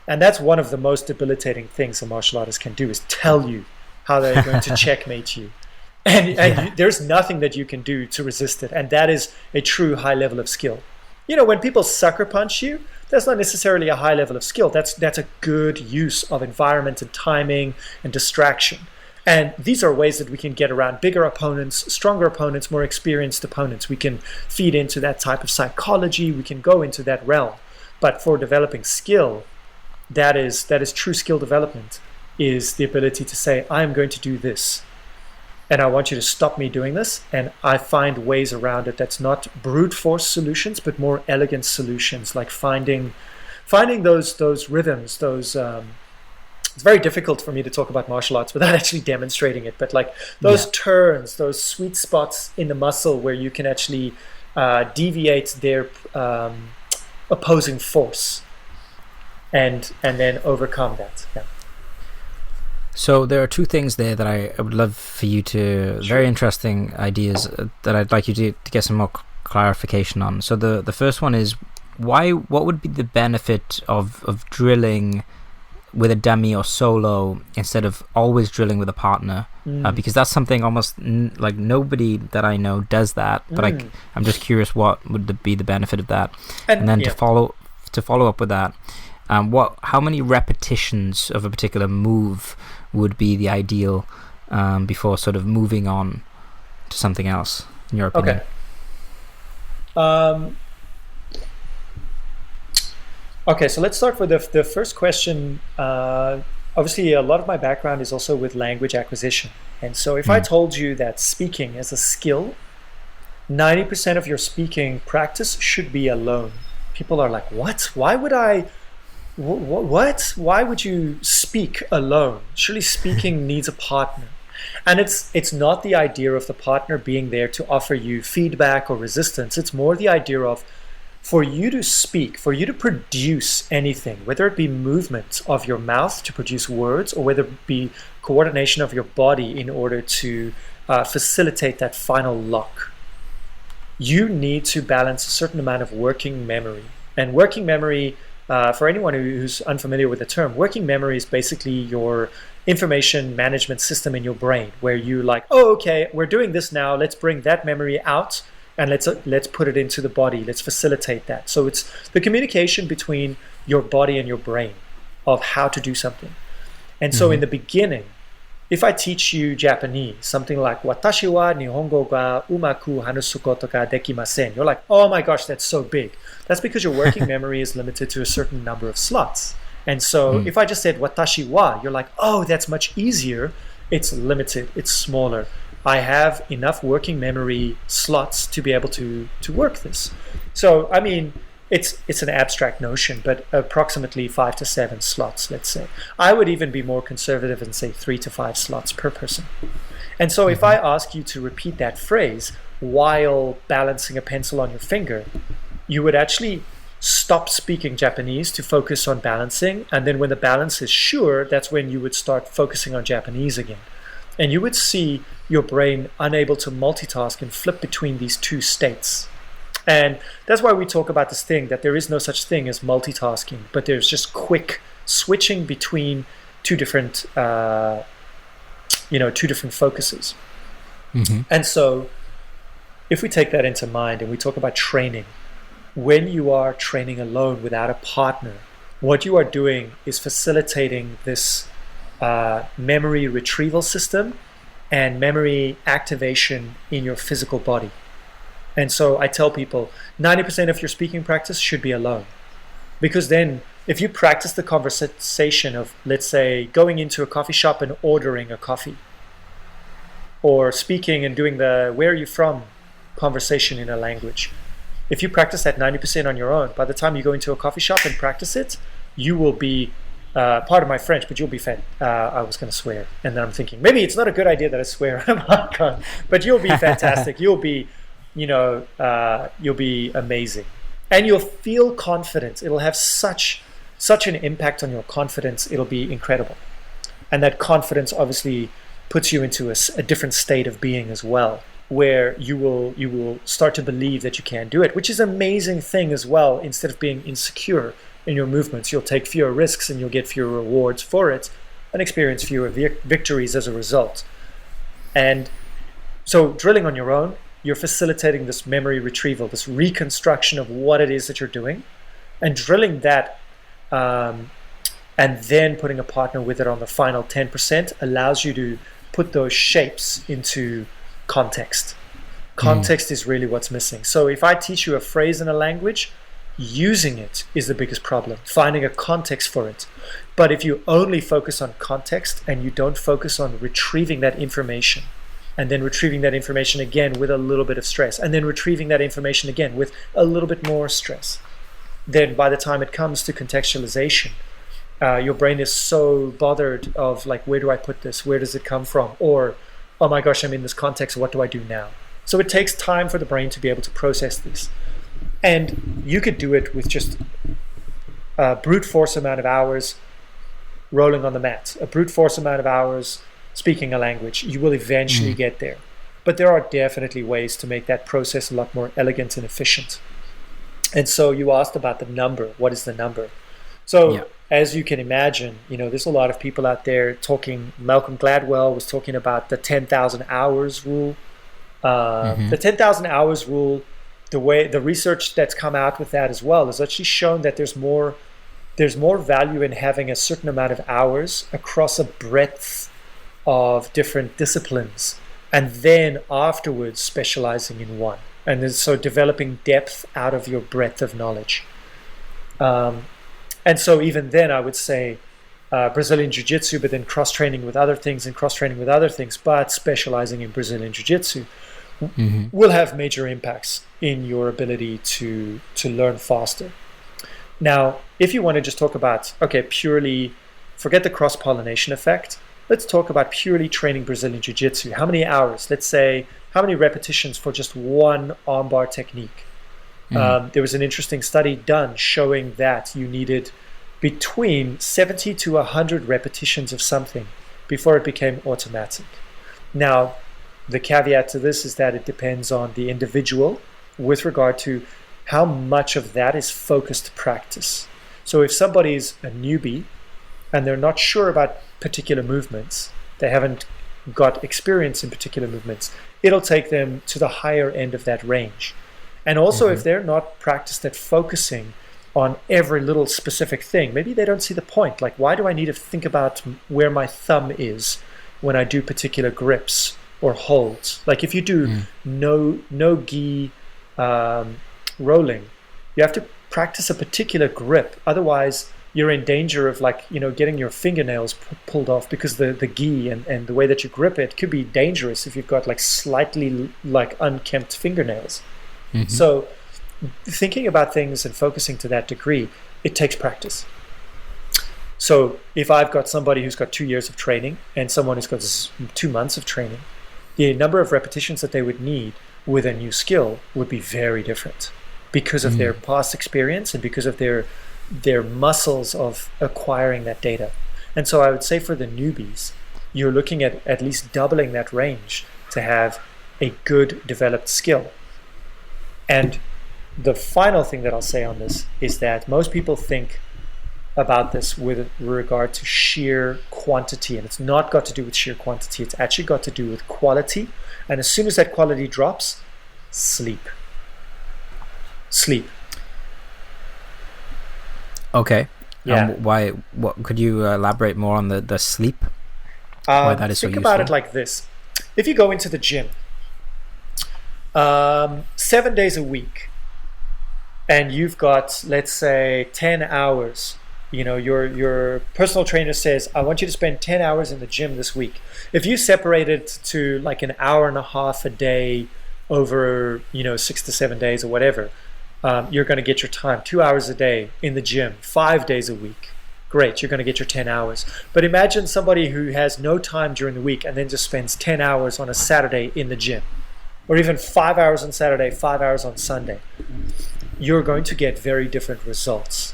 And that's one of the most debilitating things a martial artist can do, is tell you how they're going to checkmate you. And there's nothing that you can do to resist it. And that is a true high level of skill. You know, when people sucker punch you, that's not necessarily a high level of skill. That's a good use of environment and timing and distraction. And these are ways that we can get around bigger opponents, stronger opponents, more experienced opponents. We can feed into that type of psychology. We can go into that realm. But for developing skill, that is true skill development, is the ability to say, I'm going to do this, and I want you to stop me doing this. And I find ways around it that's not brute force solutions, but more elegant solutions, like finding those rhythms, those it's very difficult for me to talk about martial arts without actually demonstrating it, but like those turns, those sweet spots in the muscle where you can actually deviate their opposing force and then overcome that. So there are two things there that I would love for you to, very interesting ideas that I'd like you to get some more clarification on. So the first one is, what would be the benefit of drilling with a dummy or solo instead of always drilling with a partner, because that's something almost like nobody that I know does that. But I'm just curious, what would be the benefit of that? And then to follow up with that, how many repetitions of a particular move would be the ideal before sort of moving on to something else, in your opinion? Okay. Okay, so let's start with the first question. Obviously, a lot of my background is also with language acquisition. And so if I told you that speaking is a skill, 90% of your speaking practice should be alone. People are like, what? Why would I? What? Why would you speak alone? Surely speaking needs a partner. And it's not the idea of the partner being there to offer you feedback or resistance. It's more the idea of, for you to speak, for you to produce anything, whether it be movement of your mouth to produce words, or whether it be coordination of your body in order to facilitate that final lock, you need to balance a certain amount of working memory. And working memory, for anyone who's unfamiliar with the term, working memory is basically your information management system in your brain, where you like, oh, okay, we're doing this now, let's bring that memory out and let's put it into the body. Let's facilitate that. So it's the communication between your body and your brain of how to do something. And so in the beginning, if I teach you Japanese, something like Watashi wa Nihongo ga umaku hanasu koto ga dekimasen, you're like, oh my gosh, that's so big. That's because your working memory is limited to a certain number of slots. And so if I just said Watashi wa, you're like, oh, that's much easier. It's limited, it's smaller. I have enough working memory slots to be able to work this. So, I mean, it's an abstract notion, but approximately 5 to 7 slots, let's say. I would even be more conservative and say 3 to 5 slots per person. And so if I ask you to repeat that phrase while balancing a pencil on your finger, you would actually stop speaking Japanese to focus on balancing. And then when the balance is sure, that's when you would start focusing on Japanese again. And you would see your brain unable to multitask and flip between these two states. And that's why we talk about this thing, that there is no such thing as multitasking, but there's just quick switching between two different focuses. And so if we take that into mind and we talk about training, when you are training alone without a partner, what you are doing is facilitating this memory retrieval system and memory activation in your physical body. And so I tell people 90% of your speaking practice should be alone, because then if you practice the conversation of, let's say, going into a coffee shop and ordering a coffee, or speaking and doing the where are you from conversation in a language, if you practice that 90% on your own, by the time you go into a coffee shop and practice it, you will be part of my French, but you'll be I was going to swear, and then I'm thinking maybe it's not a good idea that I swear. But you'll be fantastic. You'll be, you'll be amazing, and you'll feel confident. It'll have such an impact on your confidence. It'll be incredible, and that confidence obviously puts you into a different state of being as well, where you will start to believe that you can do it, which is an amazing thing as well. Instead of being insecure in your movements, you'll take fewer risks and you'll get fewer rewards for it and experience fewer victories as a result. And so drilling on your own, you're facilitating this memory retrieval, this reconstruction of what it is that you're doing, and drilling that and then putting a partner with it on the final 10% allows you to put those shapes into context. Context is really what's missing. So if I teach you a phrase in a language, using it is the biggest problem, finding a context for it. But if you only focus on context and you don't focus on retrieving that information, and then retrieving that information again with a little bit of stress, and then retrieving that information again with a little bit more stress, then by the time it comes to contextualization, your brain is so bothered of like, where do I put this? Where does it come from? Or, oh my gosh, I'm in this context, what do I do now? So it takes time for the brain to be able to process this. And you could do it with just a brute force amount of hours rolling on the mat, a brute force amount of hours speaking a language. You will eventually get there. But there are definitely ways to make that process a lot more elegant and efficient. And so you asked about the number. What is the number? So as you can imagine, there's a lot of people out there talking. Malcolm Gladwell was talking about the 10,000 hours rule. The 10,000 hours rule, the research that's come out with that as well is actually shown that there's more value in having a certain amount of hours across a breadth of different disciplines, and then afterwards specializing in one. And then, so developing depth out of your breadth of knowledge. And so even then, I would say Brazilian Jiu-Jitsu, but then cross-training with other things and cross-training with other things, but specializing in Brazilian Jiu-Jitsu will have major impacts in your ability to learn faster. Now, if you want to just talk about, purely forget the cross-pollination effect, let's talk about purely training Brazilian Jiu-Jitsu. How many hours? Let's say, how many repetitions for just one armbar technique? There was an interesting study done showing that you needed between 70 to 100 repetitions of something before it became automatic. Now, the caveat to this is that it depends on the individual with regard to how much of that is focused practice. So if somebody's a newbie and they're not sure about particular movements, they haven't got experience in particular movements, it'll take them to the higher end of that range. And also if they're not practiced at focusing on every little specific thing, maybe they don't see the point. Like, why do I need to think about where my thumb is when I do particular grips or holds? Like if you do no gi rolling, you have to practice a particular grip. Otherwise, you're in danger of getting your fingernails pulled off, because the gi and the way that you grip it could be dangerous if you've got slightly unkempt fingernails. So thinking about things and focusing to that degree, it takes practice. So if I've got somebody who's got 2 years of training and someone who's got 2 months of training, the number of repetitions that they would need with a new skill would be very different because of their past experience and because of their muscles of acquiring that data. And so I would say for the newbies, you're looking at least doubling that range to have a good developed skill. And the final thing that I'll say on this is that most people think about this with regard to sheer quantity, and it's not got to do with sheer quantity. It's actually got to do with quality. And as soon as that quality drops, sleep. Okay. Yeah. Why? What could you elaborate more on the sleep? Why that is so useful? Think about it like this: if you go into the gym 7 days a week, and you've got, let's say, 10 hours. Your personal trainer says, I want you to spend 10 hours in the gym this week. If you separate it to an hour and a half a day over 6 to 7 days or whatever, you're going to get your time. 2 hours a day in the gym, 5 days a week. Great, you're going to get your 10 hours. But imagine somebody who has no time during the week and then just spends 10 hours on a Saturday in the gym, or even 5 hours on Saturday, 5 hours on Sunday. You're going to get very different results.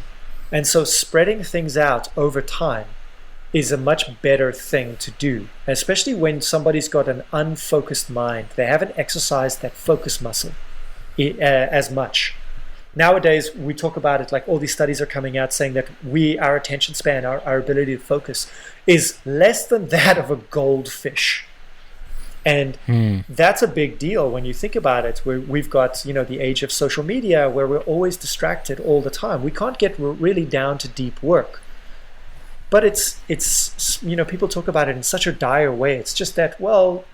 And so spreading things out over time is a much better thing to do, especially when somebody's got an unfocused mind. They haven't exercised that focus muscle as much. Nowadays, we talk about it all these studies are coming out saying that our attention span, our ability to focus is less than that of a goldfish. And that's a big deal when you think about it, where we've got, the age of social media where we're always distracted all the time. We can't get really down to deep work. But it's people talk about it in such a dire way. It's just that,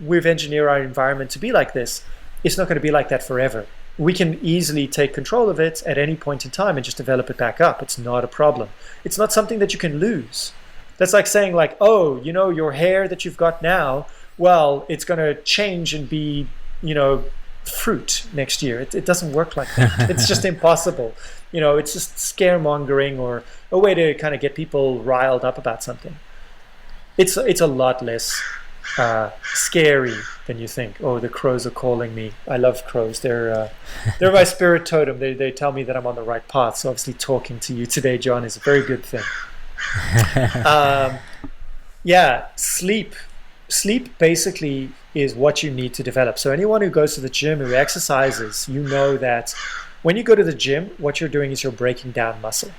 we've engineered our environment to be like this. It's not going to be like that forever. We can easily take control of it at any point in time and just develop it back up. It's not a problem. It's not something that you can lose. That's like saying your hair that you've got now, it's going to change and be, fruit next year. It doesn't work like that. It's just impossible. It's just scaremongering or a way to kind of get people riled up about something. It's a lot less scary than you think. Oh, the crows are calling me. I love crows. They're my spirit totem. They tell me that I'm on the right path. So obviously talking to you today, John, is a very good thing. Sleep basically is what you need to develop. So anyone who goes to the gym, who exercises, that when you go to the gym, what you're doing is you're breaking down muscle.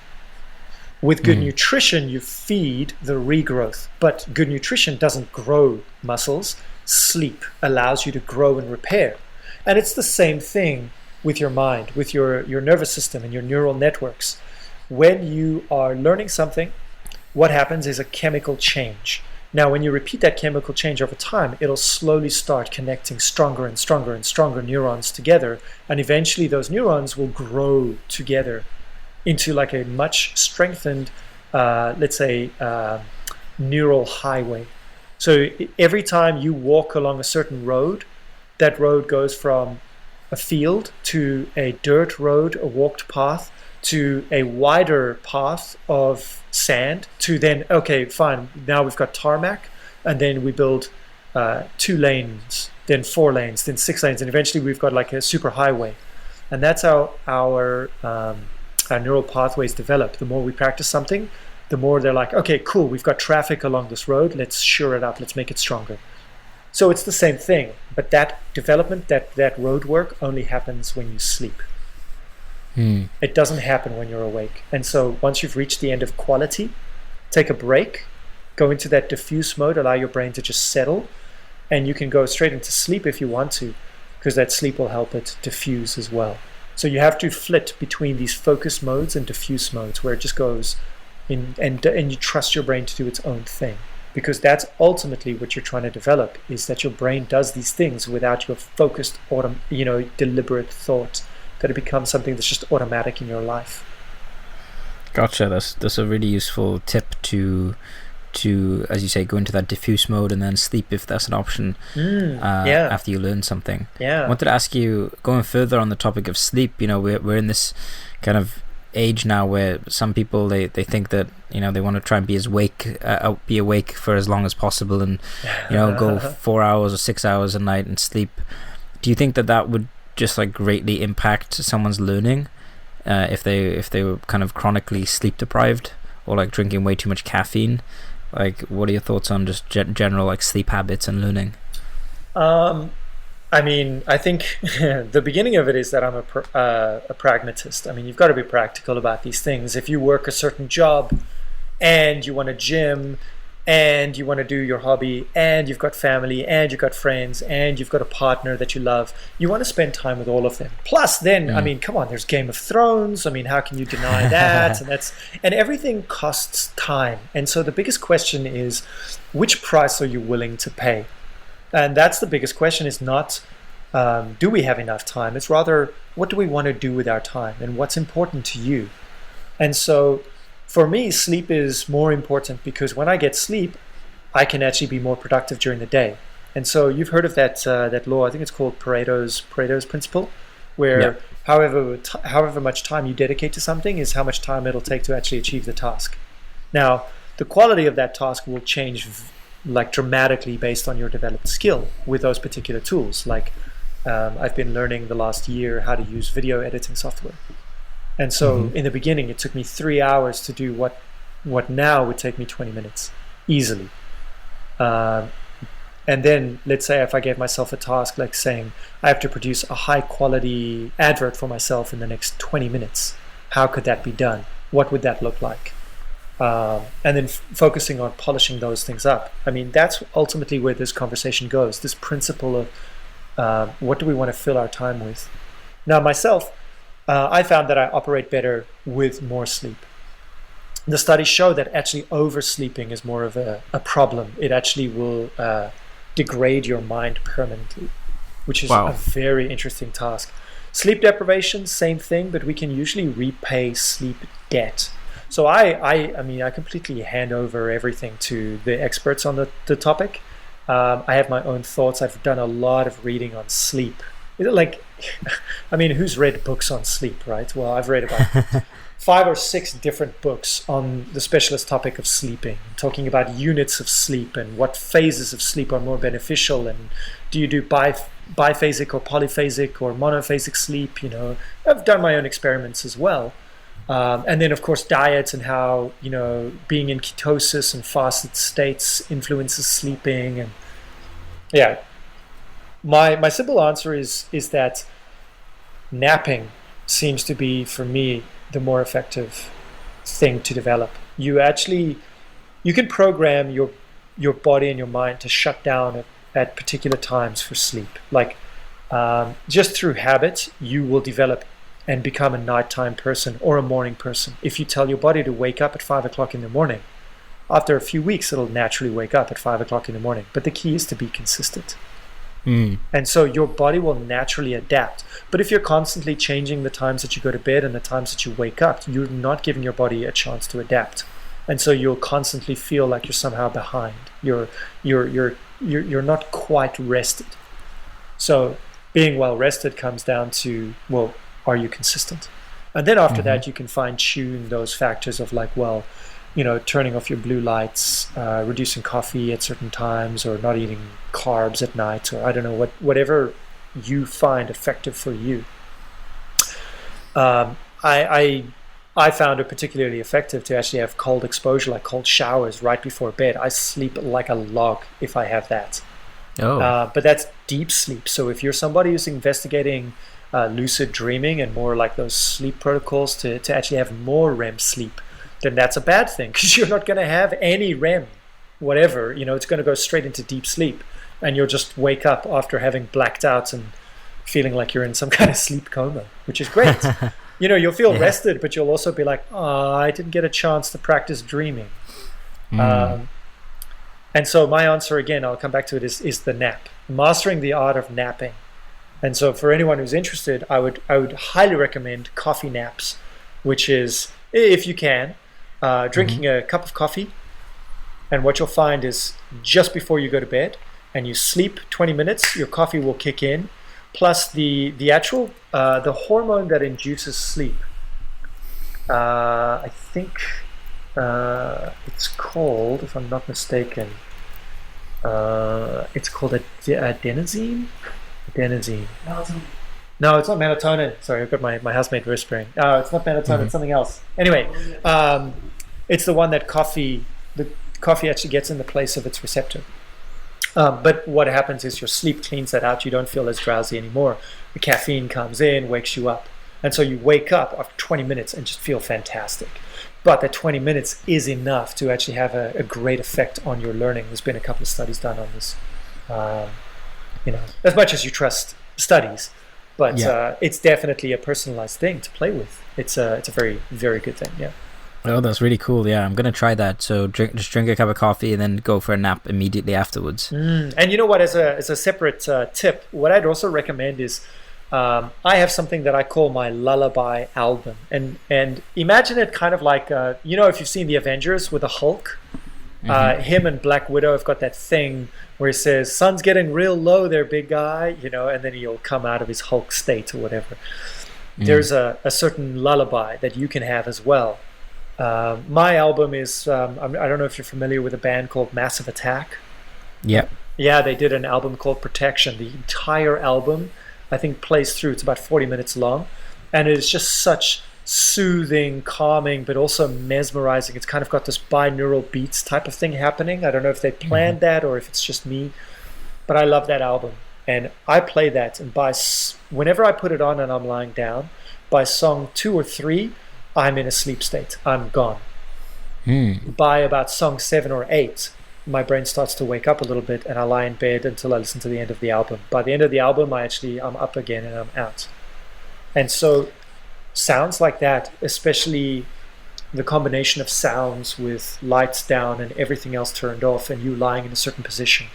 With good nutrition, you feed the regrowth, but good nutrition doesn't grow muscles. Sleep allows you to grow and repair. And it's the same thing with your mind, with your nervous system and your neural networks. When you are learning something, what happens is a chemical change. Now, when you repeat that chemical change over time, it'll slowly start connecting stronger and stronger and stronger neurons together. And eventually those neurons will grow together into like a much strengthened, let's say, neural highway. So every time you walk along a certain road, that road goes from a field to a dirt road, a walked path, to a wider path of sand, to then, okay, fine, now we've got tarmac, and then we build 2 lanes, then 4 lanes, then 6 lanes, and eventually we've got like a super highway. And that's how our neural pathways develop. The more we practice something, the more they're like, okay, cool, we've got traffic along this road, let's shore it up, let's make it stronger. So it's the same thing, but that development, that road work only happens when you sleep. It doesn't happen when you're awake. And so once you've reached the end of quality, take a break, go into that diffuse mode, allow your brain to just settle, and you can go straight into sleep if you want to, because that sleep will help it diffuse as well. So you have to flit between these focus modes and diffuse modes, where it just goes in, and you trust your brain to do its own thing, because that's ultimately what you're trying to develop, is that your brain does these things without your focused, deliberate thought, that it becomes something that's just automatic in your life. Gotcha. That's a really useful tip to, as you say, go into that diffuse mode and then sleep if that's an option after you learn something. Yeah. I wanted to ask you, going further on the topic of sleep, we're in this kind of age now where some people they think that they want to try and be awake for as long as possible and go 4 hours or 6 hours a night and sleep. Do you think that would just like greatly impact someone's learning if they were kind of chronically sleep deprived, or like drinking way too much caffeine? Like, what are your thoughts on just general like sleep habits and learning? I think the beginning of it is that I'm a pragmatist. You've got to be practical about these things. If you work a certain job and you want to gym and you want to do your hobby and you've got family and you've got friends and you've got a partner that you love, you want to spend time with all of them. Plus then, come on, there's Game of Thrones. How can you deny that? and everything costs time. And so the biggest question is, which price are you willing to pay? And that's the biggest question, is not do we have enough time? It's rather, what do we want to do with our time and what's important to you? And so for me, sleep is more important, because when I get sleep, I can actually be more productive during the day. And so you've heard of that law, I think it's called Paretos Principle, where however much time you dedicate to something is how much time it'll take to actually achieve the task. Now, the quality of that task will change like dramatically based on your developed skill with those particular tools. Like I've been learning the last year how to use video editing software. And so in the beginning, it took me 3 hours to do what now would take me 20 minutes easily. And then let's say if I gave myself a task like saying I have to produce a high quality advert for myself in the next 20 minutes, how could that be done? What would that look like? And then focusing on polishing those things up. That's ultimately where this conversation goes, this principle of what do we want to fill our time with? Now, myself, I found that I operate better with more sleep. The studies show that actually oversleeping is more of a problem. It actually will degrade your mind permanently, which is a very interesting task. Sleep deprivation, same thing, but we can usually repay sleep debt. So I completely hand over everything to the experts on the topic. I have my own thoughts. I've done a lot of reading on sleep. Who's read books on sleep, right? Well, I've read about 5 or 6 different books on the specialist topic of sleeping, talking about units of sleep and what phases of sleep are more beneficial, and do you do biphasic or polyphasic or monophasic sleep? I've done my own experiments as well. And then, of course, diets and how, being in ketosis and fasted states influences sleeping. And yeah, my simple answer is that napping seems to be, for me, the more effective thing to develop. You can program your body and your mind to shut down at particular times for sleep. Like just through habit, you will develop and become a nighttime person or a morning person. If you tell your body to wake up at 5 o'clock in the morning, after a few weeks, it'll naturally wake up at 5 o'clock in the morning. But the key is to be consistent. And so your body will naturally adapt. But if you're constantly changing the times that you go to bed and the times that you wake up, you're not giving your body a chance to adapt. And so you'll constantly feel like you're somehow behind. You're not quite rested. So being well rested comes down to, well, are you consistent? And then after that, you can fine tune those factors of like, well, turning off your blue lights, reducing coffee at certain times, or not eating carbs at night, or I don't know, whatever you find effective for you. I found it particularly effective to actually have cold exposure, like cold showers right before bed. I sleep like a log if I have that. But that's deep sleep. So if you're somebody who's investigating lucid dreaming and more like those sleep protocols to actually have more REM sleep, then that's a bad thing, because you're not going to have any REM, whatever. It's going to go straight into deep sleep, and you'll just wake up after having blacked out and feeling like you're in some kind of sleep coma, which is great. You'll feel rested, but you'll also be like, oh, I didn't get a chance to practice dreaming. And so my answer, again, I'll come back to it, is the nap, mastering the art of napping. And so for anyone who's interested, I would highly recommend coffee naps, which is, if you can, drinking a cup of coffee, and what you'll find is just before you go to bed and you sleep 20 minutes, your coffee will kick in, plus the actual the hormone that induces sleep. I think it's called, if I'm not mistaken, it's called adenosine. No, it's not melatonin. Sorry, I've got my housemate whispering. It's not melatonin, it's something else. Anyway, it's the one that the coffee actually gets in the place of its receptor. But what happens is your sleep cleans that out. You don't feel as drowsy anymore. The caffeine comes in, wakes you up. And so you wake up after 20 minutes and just feel fantastic. But that 20 minutes is enough to actually have a great effect on your learning. There's been a couple of studies done on this. As much as you trust studies. But it's definitely a personalized thing to play with. It's a very, very good thing, yeah. Oh, that's really cool. Yeah, I'm going to try that. So just drink a cup of coffee and then go for a nap immediately afterwards. And you know what, as a separate tip, what I'd also recommend is I have something that I call my Lullaby Album. And imagine it kind of like, if you've seen The Avengers with the Hulk, him and Black Widow have got that thing where he says, sun's getting real low there, big guy, and then he'll come out of his Hulk state or whatever. There's a certain lullaby that you can have as well. My album is, I don't know if you're familiar with a band called Massive Attack. Yeah. Yeah, they did an album called Protection. The entire album, I think, plays through. It's about 40 minutes long. And it is just such soothing, calming, but also mesmerizing. It's kind of got this binaural beats type of thing happening. I don't know if they planned that or if it's just me. But I love that album. And I play that. And whenever I put it on and I'm lying down, by song 2 or 3, I'm in a sleep state. I'm gone. By about song 7 or 8, my brain starts to wake up a little bit and I lie in bed until I listen to the end of the album. By the end of the album, I'm up again and I'm out. And so sounds like that, especially the combination of sounds with lights down and everything else turned off and you lying in a certain position,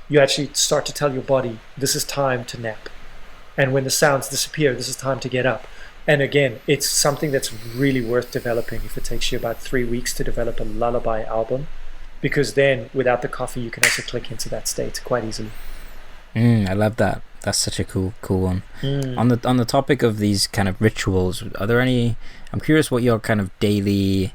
you actually start to tell your body, this is time to nap. And when the sounds disappear, this is time to get up. And again, it's something that's really worth developing if it takes you about 3 weeks to develop a lullaby album, because then without the coffee, you can also click into that state quite easily. I love that. That's such a cool one. On the topic of these kind of rituals, are there any, I'm curious what your kind of daily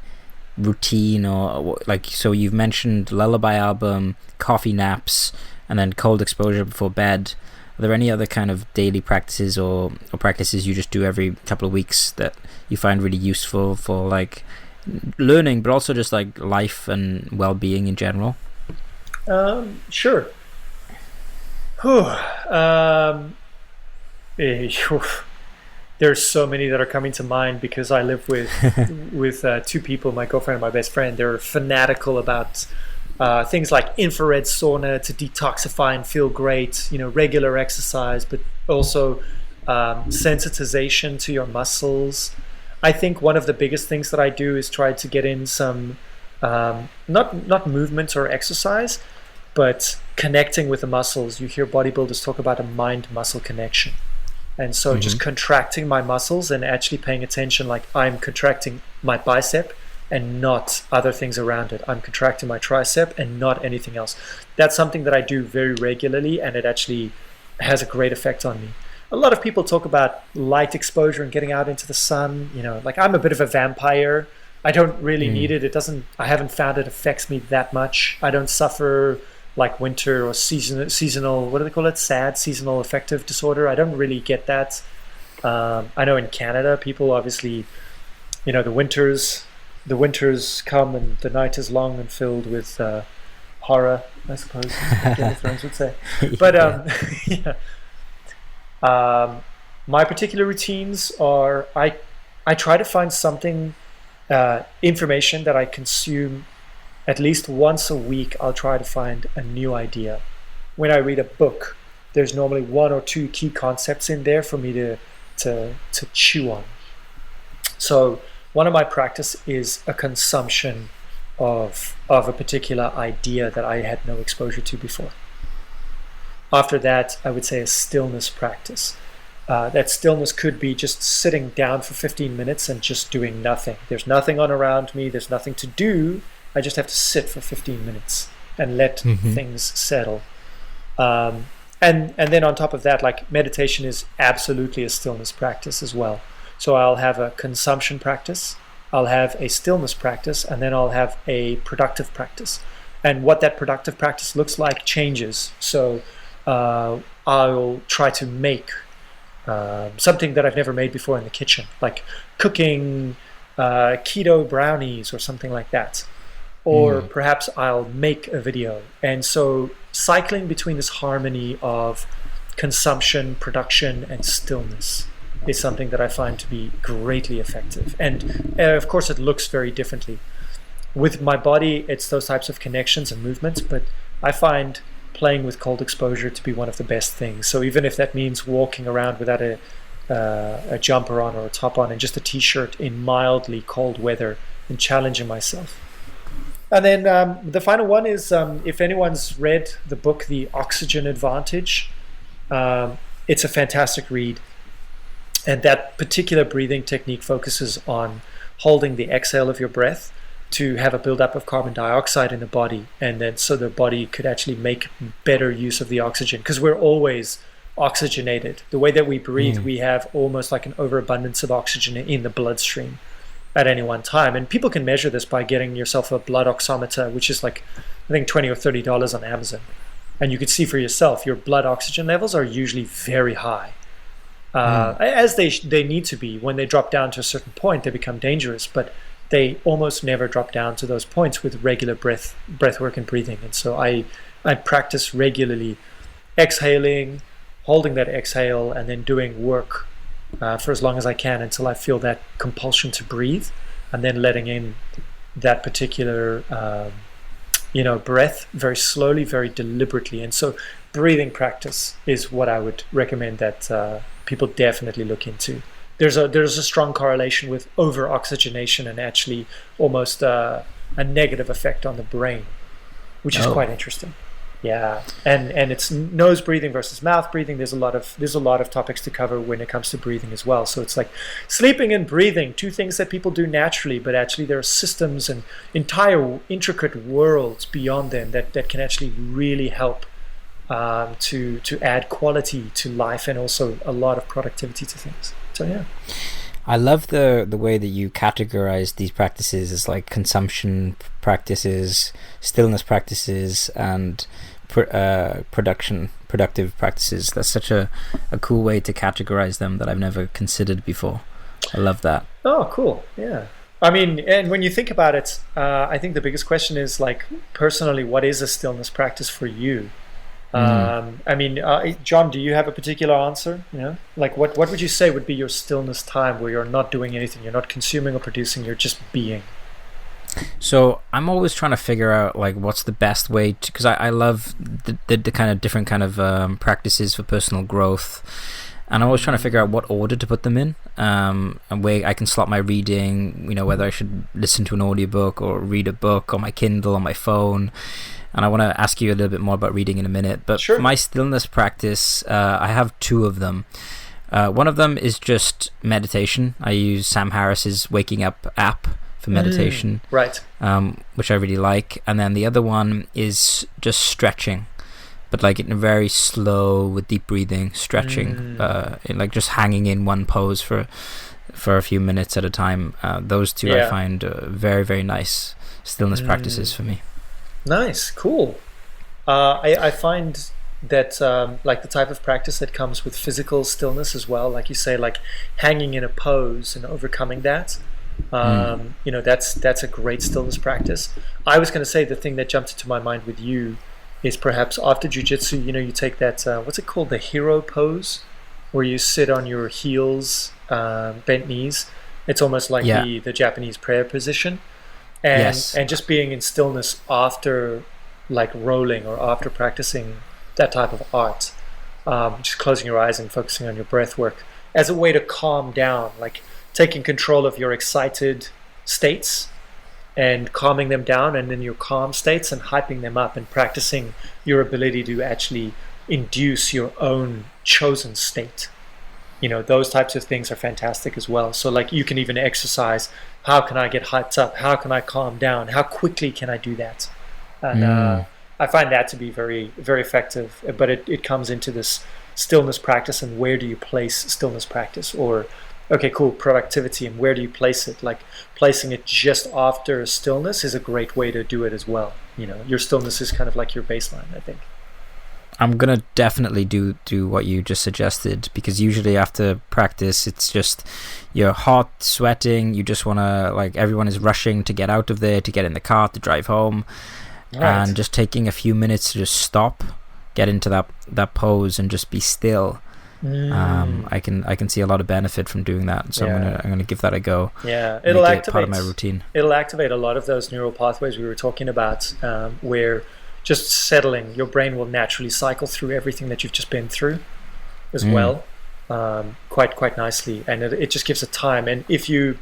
routine or like, so you've mentioned lullaby album, coffee naps, and then cold exposure before bed. Are there any other kind of daily practices or practices you just do every couple of weeks that you find really useful for like learning, but also just like life and well-being in general? Sure. There's there's so many that are coming to mind because I live with two people, my girlfriend and my best friend. They're fanatical about things like infrared sauna to detoxify and feel great, regular exercise, but also sensitization to your muscles. I think one of the biggest things that I do is try to get in some not movement or exercise, but connecting with the muscles. You hear bodybuilders talk about a mind-muscle connection. And so just contracting my muscles and actually paying attention, like I'm contracting my bicep and not other things around it. I'm contracting my tricep and not anything else. That's something that I do very regularly, and it actually has a great effect on me. A lot of people talk about light exposure and getting out into the sun. Like I'm a bit of a vampire. I don't really need it. I haven't found it affects me that much. I don't suffer like winter or seasonal, what do they call it? SAD, seasonal affective disorder. I don't really get that. I know in Canada, people obviously, the winters come and the night is long and filled with horror, I suppose, Game of Thrones would say. But my particular routines are, I try to find something, information that I consume at least once a week. I'll try to find a new idea. When I read a book, there's normally one or two key concepts in there for me to chew on. So one of my practice is a consumption of a particular idea that I had no exposure to before. After that, I would say a stillness practice. That stillness could be just sitting down for 15 minutes and just doing nothing. There's nothing on around me. There's nothing to do. I just have to sit for 15 minutes and let things settle. And then on top of that, like meditation is absolutely a stillness practice as well. So I'll have a consumption practice, I'll have a stillness practice, and then I'll have a productive practice. And what that productive practice looks like changes. So I'll try to make something that I've never made before in the kitchen, like cooking keto brownies or something like that. Or perhaps I'll make a video. And so cycling between this harmony of consumption, production, and stillness is something that I find to be greatly effective. And of course, it looks very differently. With my body, it's those types of connections and movements, but I find playing with cold exposure to be one of the best things. So even if that means walking around without a jumper on or a top on and just a t-shirt in mildly cold weather and challenging myself. And then the final one is, if anyone's read the book, The Oxygen Advantage, it's a fantastic read. And that particular breathing technique focuses on holding the exhale of your breath to have a buildup of carbon dioxide in the body. And then so the body could actually make better use of the oxygen, because we're always oxygenated. The way that we breathe, we have almost like an overabundance of oxygen in the bloodstream at any one time. And people can measure this by getting yourself a blood oximeter, which is like, I think $20 or $30 on Amazon. And you can see for yourself, your blood oxygen levels are usually very high. As they need to be. When they drop down to a certain point, they become dangerous, but they almost never drop down to those points with regular breath work and breathing. And so I practice regularly exhaling, holding that exhale, and then doing work for as long as I can until I feel that compulsion to breathe, and then letting in that particular breath very slowly, very deliberately. And so breathing practice is what I would recommend that people definitely look into. There's a strong correlation with over oxygenation and actually almost a negative effect on the brain, which is quite interesting. Yeah, and it's nose breathing versus mouth breathing. There's a lot of topics to cover when it comes to breathing as well. So it's like sleeping and breathing, two things that people do naturally, but actually there are systems and entire intricate worlds beyond them that can actually really help to add quality to life and also a lot of productivity to things. So yeah. I love the way that you categorize these practices as like consumption practices, stillness practices, and productive practices. That's such a cool way to categorize them that I've never considered before. I love that. Oh, cool. Yeah. I mean, and when you think about it, I think the biggest question is like, personally, what is a stillness practice for you? I mean, John, do you have a particular answer? You know, like what would you say would be your stillness time where you're not doing anything, you're not consuming or producing, you're just being? So I'm always trying to figure out like what's the best way to, because I love the kind of different kind of practices for personal growth, and I'm always trying to figure out what order to put them in, and where I can slot my reading, you know, whether I should listen to an audiobook or read a book on my Kindle, on my phone. And I want to ask you a little bit more about reading in a minute. But Sure. for my stillness practice, I have two of them. One of them is just meditation. I use Sam Harris's Waking Up app for meditation, Right. which I really like. And then the other one is just stretching, but like in a very slow, with deep breathing, stretching, like just hanging in one pose for a few minutes at a time. Those two I find very, very nice stillness practices for me. Nice, cool. I find that like the type of practice that comes with physical stillness as well, like you say, like hanging in a pose and overcoming that. You know, that's a great stillness practice. I was going to say the thing that jumped into my mind with you is perhaps after jiu-jitsu, you know, you take that what's it called, the hero pose, where you sit on your heels, bent knees. It's almost like the Japanese prayer position. And just being in stillness after like rolling or after practicing that type of art, just closing your eyes and focusing on your breath work as a way to calm down, like taking control of your excited states and calming them down, and then your calm states and hyping them up, and practicing your ability to actually induce your own chosen state. You know, those types of things are fantastic as well. So like you can even exercise, how can I get hyped up? How can I calm down? How quickly can I do that? And I find that to be very, very effective. But it comes into this stillness practice, and where do you place stillness practice? Or, okay, cool, productivity, and where do you place it? Like placing it just after stillness is a great way to do it as well. You know, your stillness is kind of like your baseline, I think. I'm going to definitely do what you just suggested, because usually after practice, it's just you're hot, sweating, you just want to, like, everyone is rushing to get out of there, to get in the car, to drive home. Right. And just taking a few minutes to just stop, get into that pose and just be still. I can see a lot of benefit from doing that, so I'm gonna give that a go. Yeah, it'll activate part of my routine. It'll activate a lot of those neural pathways we were talking about, where just settling, your brain will naturally cycle through everything that you've just been through as well, quite nicely, and it just gives it time. And if you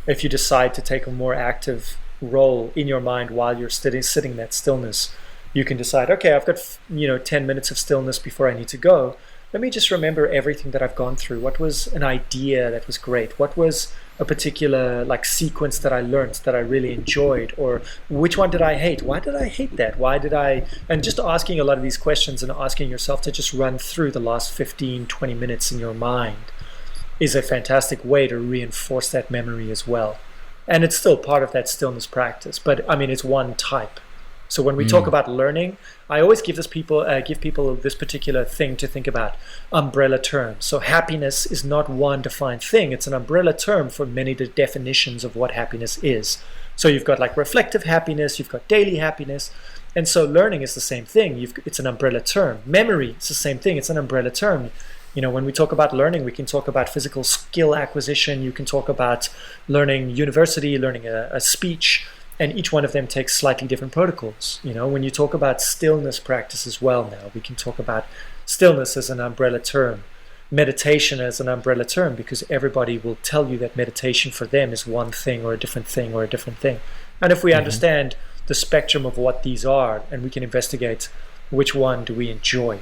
decide to take a more active role in your mind while you're sitting in that stillness, you can decide, okay, I've got 10 minutes of stillness before I need to go. Let me just remember everything that I've gone through. What was an idea that was great? What was a particular like sequence that I learned that I really enjoyed? Or which one did I hate? Why did I hate that? And just asking a lot of these questions and asking yourself to just run through the last 15, 20 minutes in your mind is a fantastic way to reinforce that memory as well. And it's still part of that stillness practice, but I mean, it's one type. So when we talk about learning, I always give people this particular thing to think about, umbrella terms. So happiness is not one defined thing. It's an umbrella term for many definitions of what happiness is. So you've got like reflective happiness, you've got daily happiness. And so learning is the same thing. It's an umbrella term. Memory is the same thing. It's an umbrella term. You know, when we talk about learning, we can talk about physical skill acquisition. You can talk about learning university, learning a speech. And each one of them takes slightly different protocols. You know, when you talk about stillness practice as well now, we can talk about stillness as an umbrella term, meditation as an umbrella term, because everybody will tell you that meditation for them is one thing or a different thing or a different thing. And if we understand the spectrum of what these are, and we can investigate which one do we enjoy,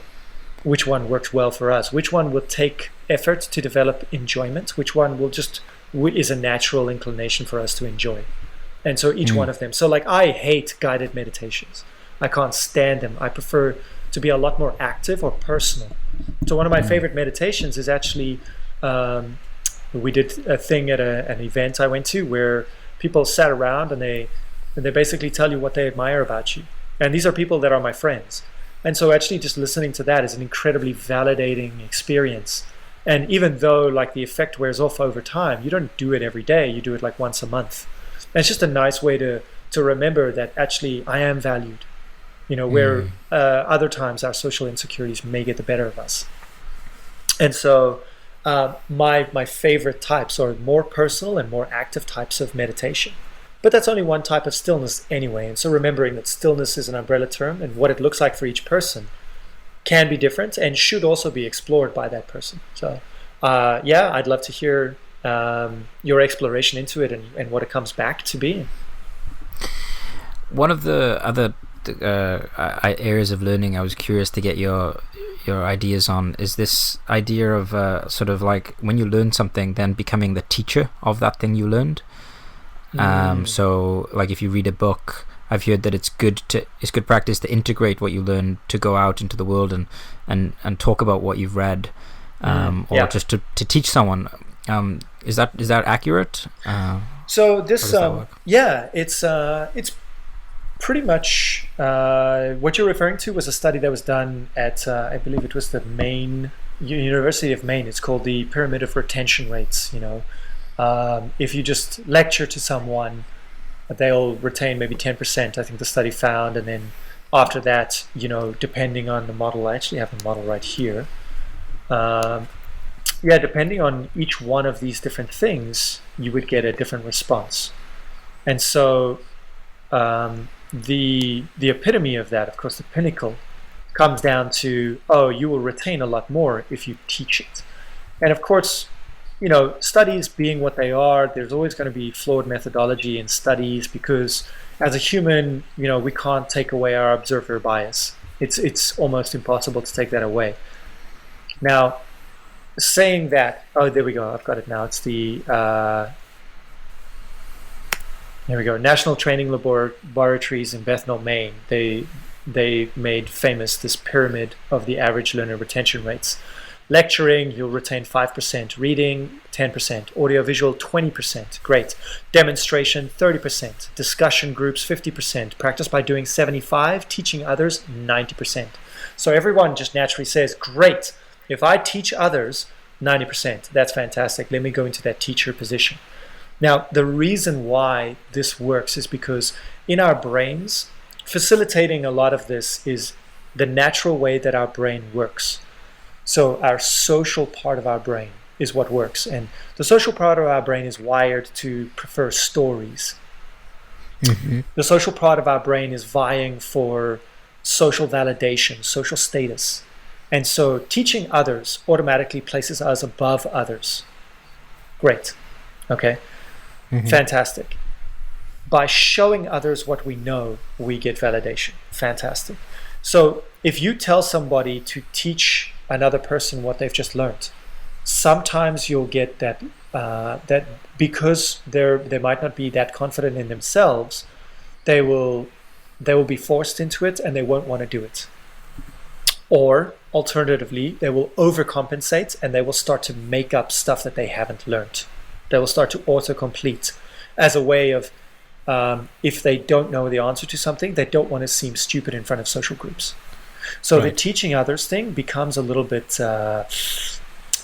which one works well for us, which one will take effort to develop enjoyment, which one will just is a natural inclination for us to enjoy. And so each one of them. So like I hate guided meditations. I can't stand them. I prefer to be a lot more active or personal. So one of my favorite meditations is actually, we did a thing at an event I went to where people sat around and they basically tell you what they admire about you. And these are people that are my friends. And so actually just listening to that is an incredibly validating experience. And even though like the effect wears off over time, you don't do it every day. You do it like once a month. And it's just a nice way to remember that actually I am valued. where other times our social insecurities may get the better of us. And so my favorite types are more personal and more active types of meditation. But that's only one type of stillness anyway. And so remembering that stillness is an umbrella term, and what it looks like for each person can be different and should also be explored by that person. So I'd love to hear your exploration into it and what it comes back to being. One of the other areas of learning I was curious to get your ideas on is this idea of sort of like when you learn something, then becoming the teacher of that thing you learned. So like if you read a book, I've heard that it's good practice to integrate what you learn, to go out into the world and talk about what you've read, or just to teach someone. Is that accurate? So this it's pretty much what you're referring to was a study that was done at I believe it was the University of Maine. It's called the Pyramid of Retention Rates. If you just lecture to someone, they'll retain maybe 10%, I think the study found, and then after that, depending on the model, I actually have the model right here. Depending on each one of these different things, you would get a different response. And so the epitome of that, of course, the pinnacle, comes down to, you will retain a lot more if you teach it. And of course, studies being what they are, there's always going to be flawed methodology in studies because as a human, we can't take away our observer bias. It's almost impossible to take that away. Now, saying that, there we go, I've got it now. It's the, there we go, National Training Laboratories in Bethnal, Maine. They made famous this pyramid of the average learner retention rates. Lecturing, you'll retain 5%. Reading, 10%. Audiovisual, 20%. Great. Demonstration, 30%. Discussion groups, 50%. Practice by doing, 75%. Teaching others, 90%. So everyone just naturally says, great. If I teach others, 90%. That's fantastic. Let me go into that teacher position. Now, the reason why this works is because in our brains, facilitating a lot of this is the natural way that our brain works. So our social part of our brain is what works. And the social part of our brain is wired to prefer stories. Mm-hmm. The social part of our brain is vying for social validation, social status. And so teaching others automatically places us above others. Great. Okay. Mm-hmm. Fantastic. By showing others what we know, we get validation. Fantastic. So if you tell somebody to teach another person what they've just learned, sometimes you'll get that that because they might not be that confident in themselves, they will be forced into it and they won't want to do it. Or alternatively, they will overcompensate and they will start to make up stuff that they haven't learned. They will start to autocomplete as a way of if they don't know the answer to something, they don't want to seem stupid in front of social groups. So right. The teaching others thing becomes a little bit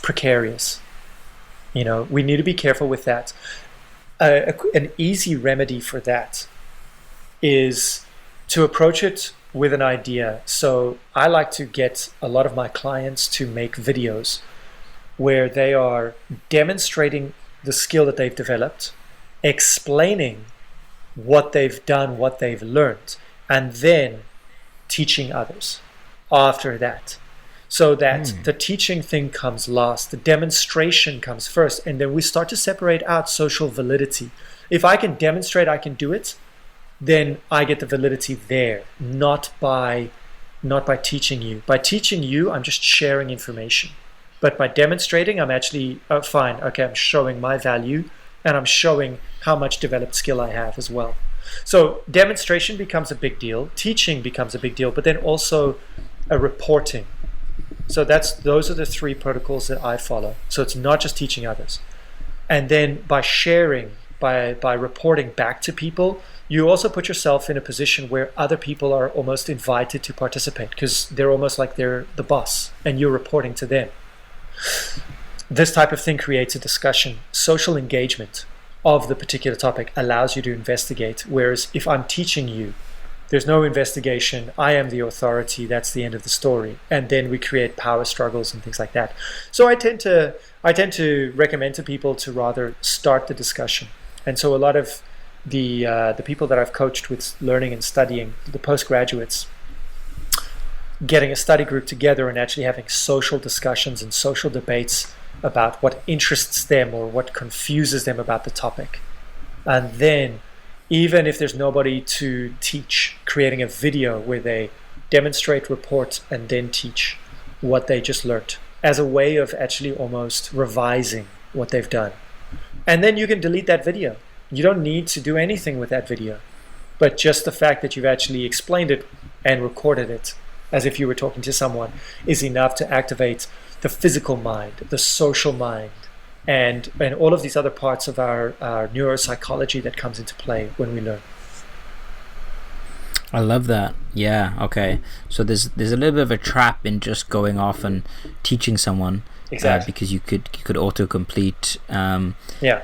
precarious. We need to be careful with that. An easy remedy for that is to approach it with an idea. So I like to get a lot of my clients to make videos where they are demonstrating the skill that they've developed, explaining what they've done, what they've learned, and then teaching others after that. So that the teaching thing comes last, the demonstration comes first, and then we start to separate out social validity. If I can demonstrate I can do it, then I get the validity there, not by teaching you. By teaching you, I'm just sharing information. But by demonstrating, I'm actually, fine, okay, I'm showing my value, and I'm showing how much developed skill I have as well. So demonstration becomes a big deal, teaching becomes a big deal, but then also a reporting. So those are the three protocols that I follow. So it's not just teaching others. And then by sharing, by reporting back to people, you also put yourself in a position where other people are almost invited to participate because they're almost like they're the boss and you're reporting to them. This type of thing creates a discussion. Social engagement of the particular topic allows you to investigate. Whereas if I'm teaching you, There's no investigation. I am the authority. That's the end of the story. And then we create power struggles and things like that. So I tend to recommend to people to rather start the discussion. And so a lot of the people that I've coached with learning and studying, the postgraduates, getting a study group together and actually having social discussions and social debates about what interests them or what confuses them about the topic. And then, even if there's nobody to teach, creating a video where they demonstrate, report, and then teach what they just learned as a way of actually almost revising what they've done. And then you can delete that video. You don't need to do anything with that video, but just the fact that you've actually explained it and recorded it as if you were talking to someone is enough to activate the physical mind, the social mind, and all of these other parts of our neuropsychology that comes into play when we learn. I love that. Yeah, okay. So there's a little bit of a trap in just going off and teaching someone. Exactly. Because you could autocomplete. Yeah.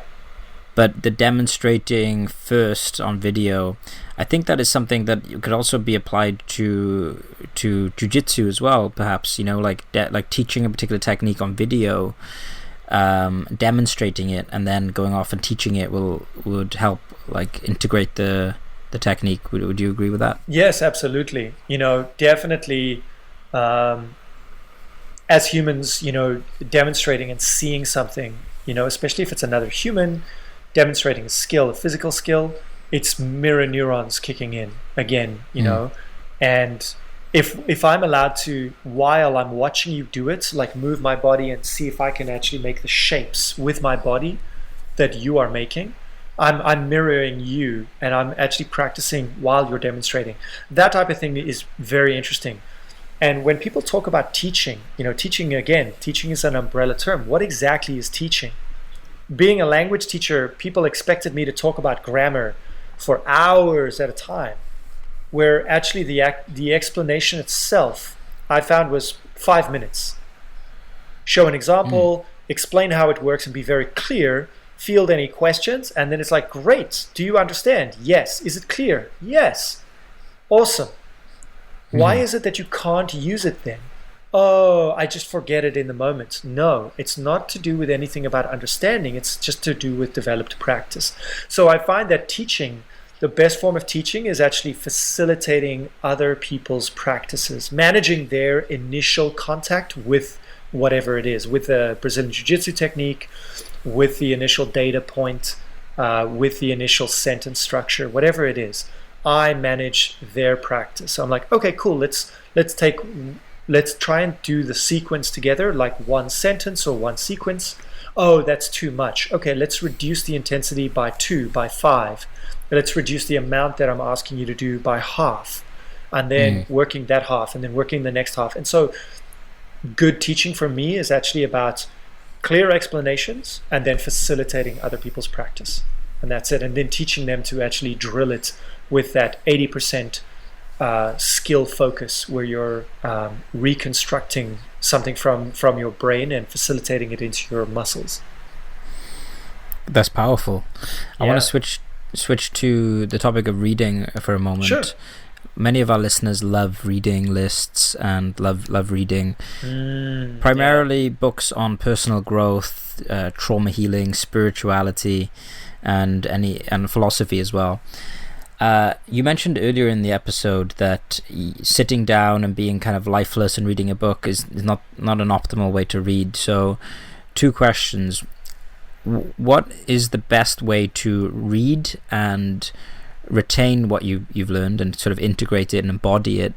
But the demonstrating first on video, I think that is something that could also be applied to JiuJitsu as well, perhaps, like teaching a particular technique on video, demonstrating it, and then going off and teaching it would help like integrate the technique. Would you agree with that? Yes, absolutely. Definitely, as humans, demonstrating and seeing something, especially if it's another human demonstrating a skill, a physical skill, it's mirror neurons kicking in again, and if I'm allowed to, while I'm watching you do it, like move my body and see if I can actually make the shapes with my body that you are making, I'm mirroring you, and I'm actually practicing while you're demonstrating. That type of thing is very interesting. And when people talk about teaching, teaching is an umbrella term. What exactly is teaching? Being a language teacher, people expected me to talk about grammar for hours at a time, where actually the explanation itself I found was 5 minutes. Show an example, explain how it works and be very clear, field any questions, and then it's like, great, do you understand? Yes. Is it clear? Yes. Awesome. Why is it that you can't use it then? Oh, I just forget it in the moment. No, it's not to do with anything about understanding. It's just to do with developed practice. So I find that teaching, the best form of teaching is actually facilitating other people's practices, managing their initial contact with whatever it is, with the Brazilian Jiu-Jitsu technique, with the initial data point, with the initial sentence structure, whatever it is. I manage their practice. So I'm like, okay, cool. Let's try and do the sequence together, like one sentence or one sequence. Oh, that's too much. Okay, let's reduce the intensity by 2, by 5. Let's reduce the amount that I'm asking you to do by half, and then working that half, and then working the next half. And so good teaching for me is actually about clear explanations and then facilitating other people's practice. And that's it. And then teaching them to actually drill it with that 80% skill focus, where you're reconstructing something from your brain and facilitating it into your muscles. That's powerful. I want to switch to the topic of reading for a moment. Sure. Many of our listeners love reading lists and love reading primarily books on personal growth, trauma healing, spirituality, and philosophy as well. You mentioned earlier in the episode that sitting down and being kind of lifeless and reading a book is not an optimal way to read. So 2 questions. What is the best way to read and retain what you've learned and sort of integrate it and embody it?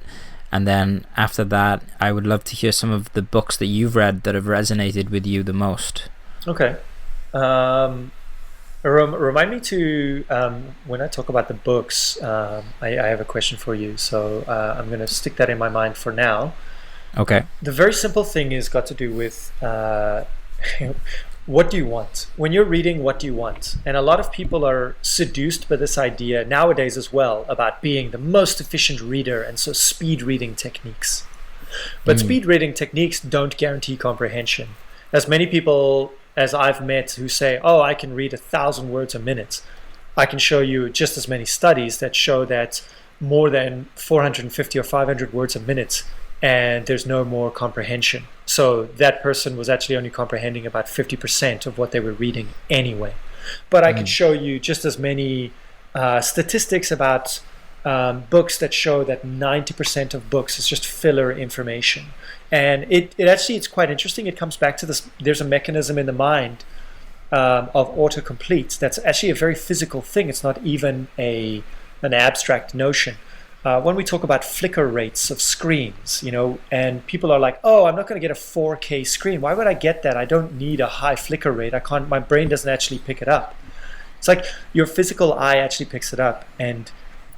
And then after that, I would love to hear some of the books that you've read that have resonated with you the most. Okay. Remind me to, when I talk about the books, I have a question for you. So I'm going to stick that in my mind for now. Okay. The very simple thing is got to do with what do you want? When you're reading, what do you want? And a lot of people are seduced by this idea nowadays as well about being the most efficient reader, and so speed reading techniques. But speed reading techniques don't guarantee comprehension. As many people as I've met who say, oh, I can read 1,000 words a minute, I can show you just as many studies that show that more than 450 or 500 words a minute, and there's no more comprehension. So that person was actually only comprehending about 50% of what they were reading anyway. But I could show you just as many statistics about books that show that 90% of books is just filler information. And it actually, it's quite interesting. It comes back to this. There's a mechanism in the mind of autocomplete that's actually a very physical thing. It's not even an abstract notion. When we talk about flicker rates of screens, and people are like, oh, I'm not going to get a 4K screen. Why would I get that? I don't need a high flicker rate. My brain doesn't actually pick it up. It's like your physical eye actually picks it up. And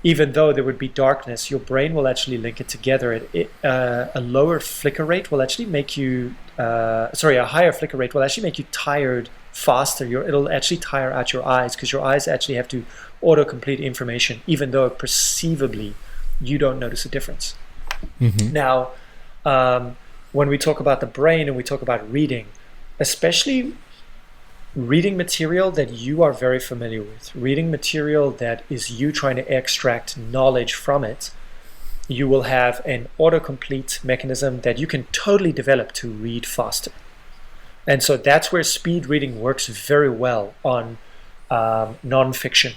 even though there would be darkness, your brain will actually link it together. A lower flicker rate will actually make you, a higher flicker rate will actually make you tired faster. It'll actually tire out your eyes because your eyes actually have to autocomplete information, even though perceivably you don't notice a difference. Now, when we talk about the brain and we talk about reading, especially reading material that you are very familiar with, reading material that is you trying to extract knowledge from it, you will have an autocomplete mechanism that you can totally develop to read faster. And so that's where speed reading works very well on nonfiction.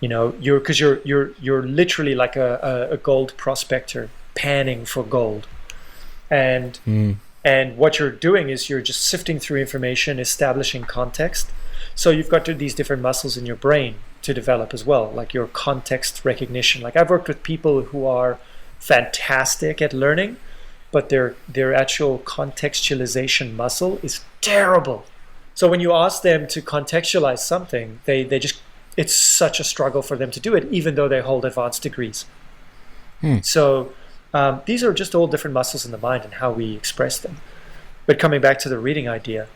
Because you're literally like a gold prospector panning for gold, and what you're doing is you're just sifting through information, establishing context. So you've got these different muscles in your brain to develop as well, like your context recognition. Like I've worked with people who are fantastic at learning, but their actual contextualization muscle is terrible. So when you ask them to contextualize something, they just, it's such a struggle for them to do it, even though they hold advanced degrees. So these are just all different muscles in the mind and how we express them. But coming back to the reading idea,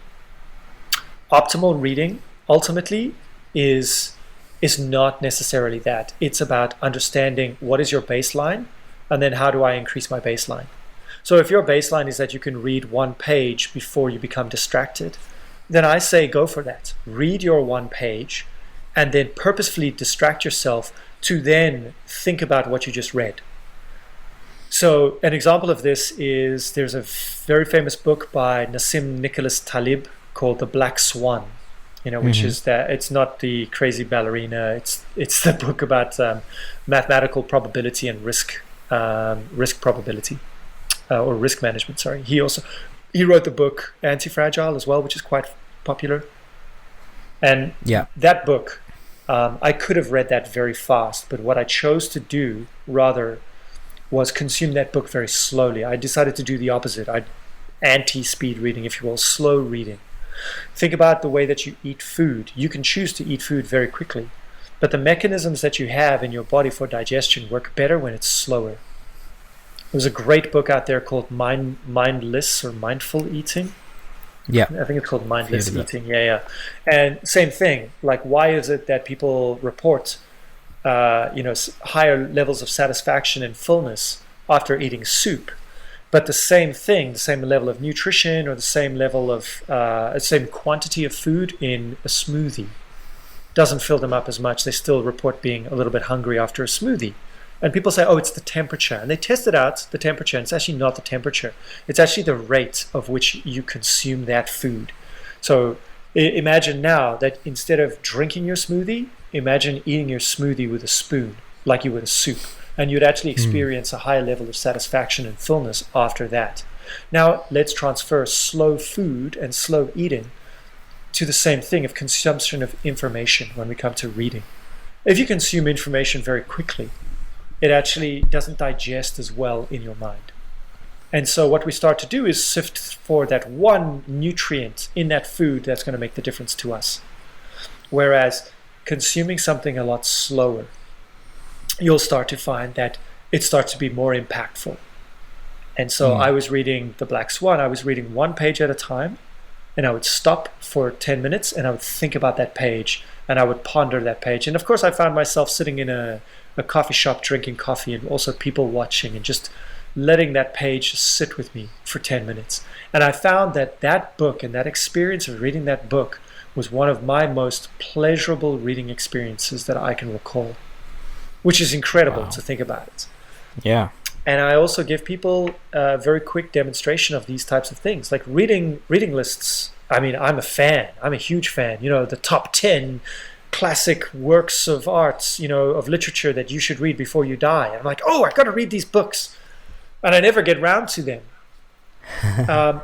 optimal reading ultimately is not necessarily that. It's about understanding what is your baseline, and then how do I increase my baseline. So if your baseline is that you can read one page before you become distracted, then I say go for that. Read your one page, and then purposefully distract yourself to then think about what you just read. So an example of this is there's a very famous book by Nassim Nicholas Taleb called The Black Swan, which is that it's not the crazy ballerina. It's the book about mathematical probability and risk probability or risk management. Sorry. He wrote the book Anti-Fragile as well, which is quite popular. And that book, I could have read that very fast, but what I chose to do rather was consume that book very slowly. I decided to do the opposite. Anti-speed reading, if you will, slow reading. Think about the way that you eat food. You can choose to eat food very quickly, but the mechanisms that you have in your body for digestion work better when it's slower. There's a great book out there called Mindless or Mindful Eating. Yeah, I think it's called Mindless Eating. Yeah. And same thing. Like, why is it that people report higher levels of satisfaction and fullness after eating soup, but the same thing, the same level of nutrition or the same level of same quantity of food in a smoothie doesn't fill them up as much? They still report being a little bit hungry after a smoothie. And people say, oh, it's the temperature. And they tested out the temperature, and it's actually not the temperature. It's actually the rate of which you consume that food. So imagine now that instead of drinking your smoothie, imagine eating your smoothie with a spoon, like you would a soup. And you'd actually experience a higher level of satisfaction and fullness after that. Now, let's transfer slow food and slow eating to the same thing of consumption of information when we come to reading. If you consume information very quickly, it actually doesn't digest as well in your mind. And so what we start to do is sift for that one nutrient in that food that's going to make the difference to us. Whereas consuming something a lot slower, you'll start to find that it starts to be more impactful. And so I was reading The Black Swan. I was reading one page at a time, and I would stop for 10 minutes and I would think about that page and I would ponder that page. And of course I found myself sitting in a coffee shop drinking coffee, and also people watching, and just letting that page sit with me for 10 minutes. And I found that book and that experience of reading that book was one of my most pleasurable reading experiences that I can recall. which is incredible Wow. to think about it. Yeah. And I also give people a very quick demonstration of these types of things, like reading lists. I mean, I'm a fan. I'm a huge fan. The top 10 classic works of art, of literature that you should read before you die. And I'm like, oh, I got to read these books. And I never get round to them.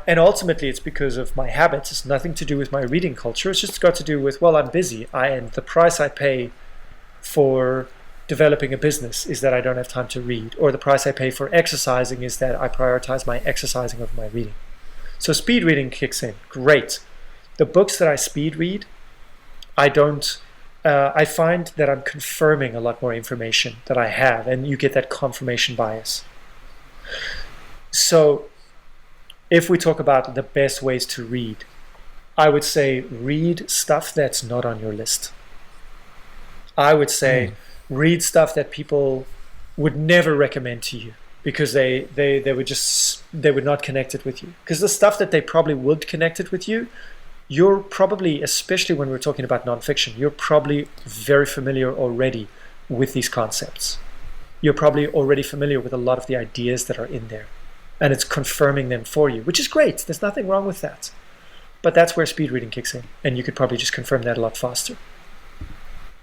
And ultimately, it's because of my habits. It's nothing to do with my reading culture. It's just got to do with, well, I'm busy. And the price I pay for developing a business is that I don't have time to read, or the price I pay for exercising is that I prioritize my exercising over my reading. So speed reading kicks in. Great. The books that I speed read, I find that I'm confirming a lot more information that I have, and you get that confirmation bias. So if we talk about the best ways to read, I would say read stuff that's not on your list. I would say read stuff that people would never recommend to you because they would not connect it with you. Because the stuff that they probably would connect it with you, you're probably, especially when we're talking about nonfiction, you're probably very familiar already with these concepts. You're probably already familiar with a lot of the ideas that are in there, and it's confirming them for you, which is great. There's nothing wrong with that. But that's where speed reading kicks in, and you could probably just confirm that a lot faster.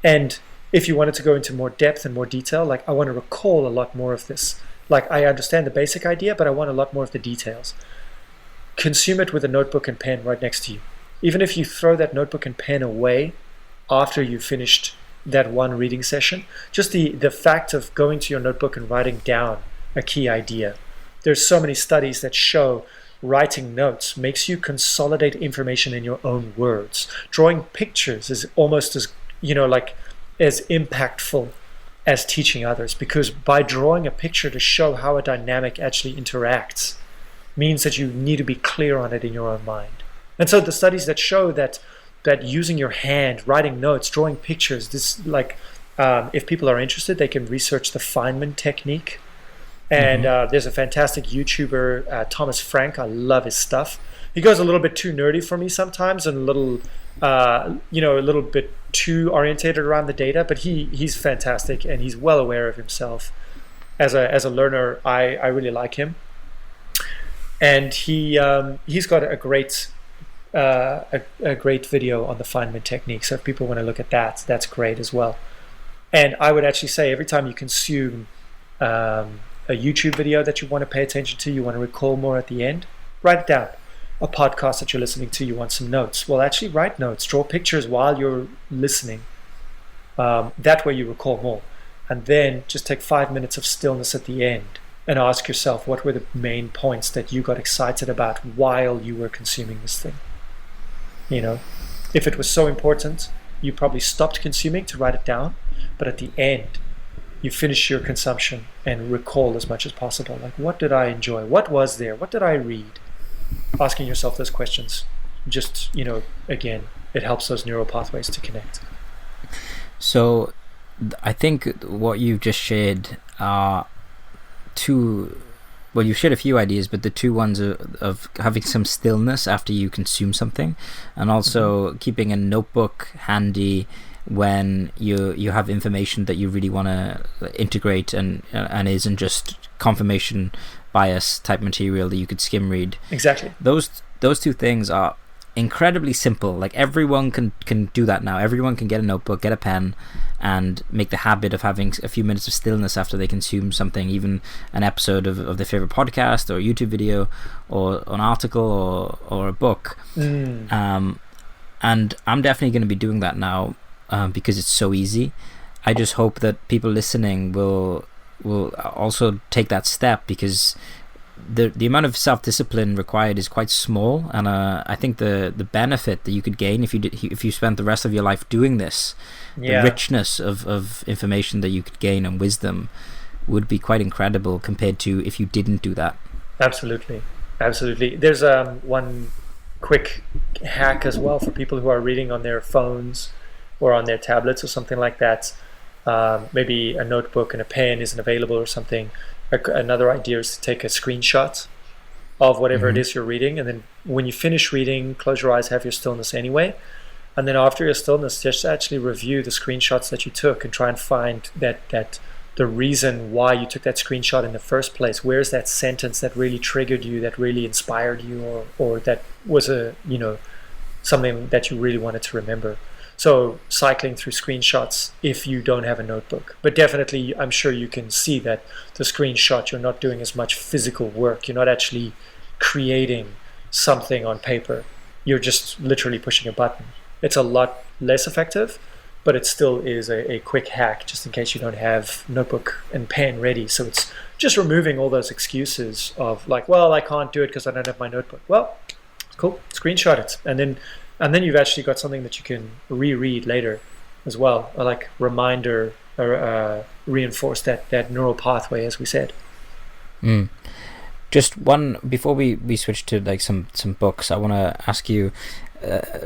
And if you wanted to go into more depth and more detail, like I want to recall a lot more of this. Like I understand the basic idea, but I want a lot more of the details. Consume it with a notebook and pen right next to you. Even if you throw that notebook and pen away after you finished that one reading session, just the fact of going to your notebook and writing down a key idea. There's so many studies that show writing notes makes you consolidate information in your own words. Drawing pictures is almost as, as impactful as teaching others, because by drawing a picture to show how a dynamic actually interacts means that you need to be clear on it in your own mind. And so the studies that show that using your hand, writing notes, drawing pictures, if people are interested, they can research the Feynman technique. And there's a fantastic YouTuber, Thomas Frank. I love his stuff. He goes a little bit too nerdy for me sometimes, and a little bit too orientated around the data. But he's fantastic, and he's well aware of himself. As a learner, I really like him. And he's got a great video on the Feynman technique. So if people want to look at that, that's great as well. And I would actually say every time you consume a YouTube video that you want to pay attention to, you want to recall more at the end, write it down. A podcast that you're listening to, you want some notes. Well, actually write notes, draw pictures while you're listening. That way you recall more. And then just take 5 minutes of stillness at the end and ask yourself, what were the main points that you got excited about while you were consuming this thing? If it was so important, you probably stopped consuming to write it down, but at the end, you finish your consumption and recall as much as possible. Like, what did I enjoy? What was there? What did I read? Asking yourself those questions, just, again, it helps those neural pathways to connect. So I think what you've just shared are you've shared a few ideas, but the two ones of having some stillness after you consume something, and also keeping a notebook handy when you have information that you really want to integrate and isn't just confirmation bias type material that you could skim read. Exactly. Those two things are incredibly simple. Like everyone can do that now. Everyone can get a notebook, get a pen, and make the habit of having a few minutes of stillness after they consume something, even an episode of their favorite podcast or YouTube video or an article or a book. And I'm definitely going to be doing that now. Because it's so easy. I just hope that people listening will also take that step, because the amount of self-discipline required is quite small, and I think the benefit that you could gain if you spent the rest of your life doing this, the richness of information that you could gain and wisdom would be quite incredible compared to if you didn't do that. Absolutely. There's one quick hack as well for people who are reading on their phones or on their tablets or something like that. Maybe a notebook and a pen isn't available or something. Another idea is to take a screenshot of whatever it is you're reading, and then when you finish reading, close your eyes, have your stillness anyway, And then after your stillness, just actually review the screenshots that you took and try and find that the reason why you took that screenshot in the first place. Where's that sentence that really triggered you, that really inspired you, or that was something that you really wanted to remember. So cycling through screenshots if you don't have a notebook. But definitely, I'm sure you can see that the screenshot, you're not doing as much physical work. You're not actually creating something on paper. You're just literally pushing a button. It's a lot less effective, but it still is a quick hack just in case you don't have notebook and pen ready. So it's just removing all those excuses of like, well, I can't do it because I don't have my notebook. Well, cool, screenshot it. And then you've actually got something that you can reread later as well, or like reminder or reinforce that neural pathway, as we said. Just one, before we switch to like some books, I want to ask you,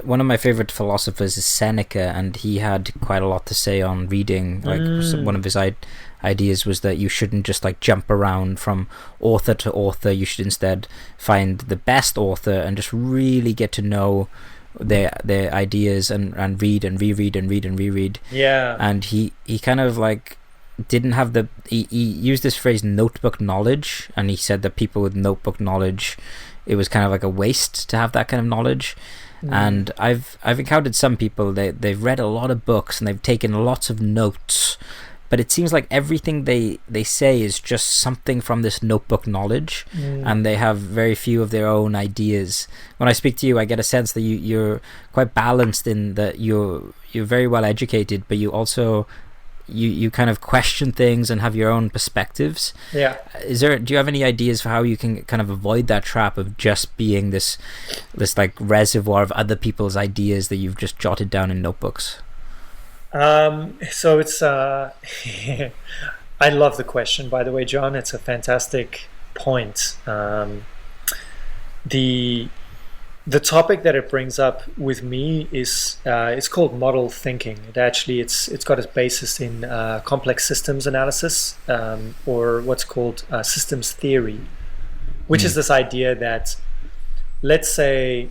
one of my favorite philosophers is Seneca, and he had quite a lot to say on reading. Like one of his ideas was that you shouldn't just like jump around from author to author. You should instead find the best author and just really get to know their ideas and read and reread and read and reread. Yeah. And he kind of like didn't have he used this phrase notebook knowledge, and he said that people with notebook knowledge, it was kind of like a waste to have that kind of knowledge. And I've encountered some people, they've read a lot of books and they've taken lots of notes, but it seems like everything they say is just something from this notebook knowledge, and they have very few of their own ideas. When I speak to you, I get a sense that you're quite balanced in that you're very well educated, but you also you kind of question things and have your own perspectives. Yeah. Do you have any ideas for how you can kind of avoid that trap of just being this like reservoir of other people's ideas that you've just jotted down in notebooks? So it's I love the question, by the way, John. It's a fantastic point. The topic that it brings up with me is it's called model thinking. It's got its basis in complex systems analysis, or what's called systems theory, which is this idea that, let's say,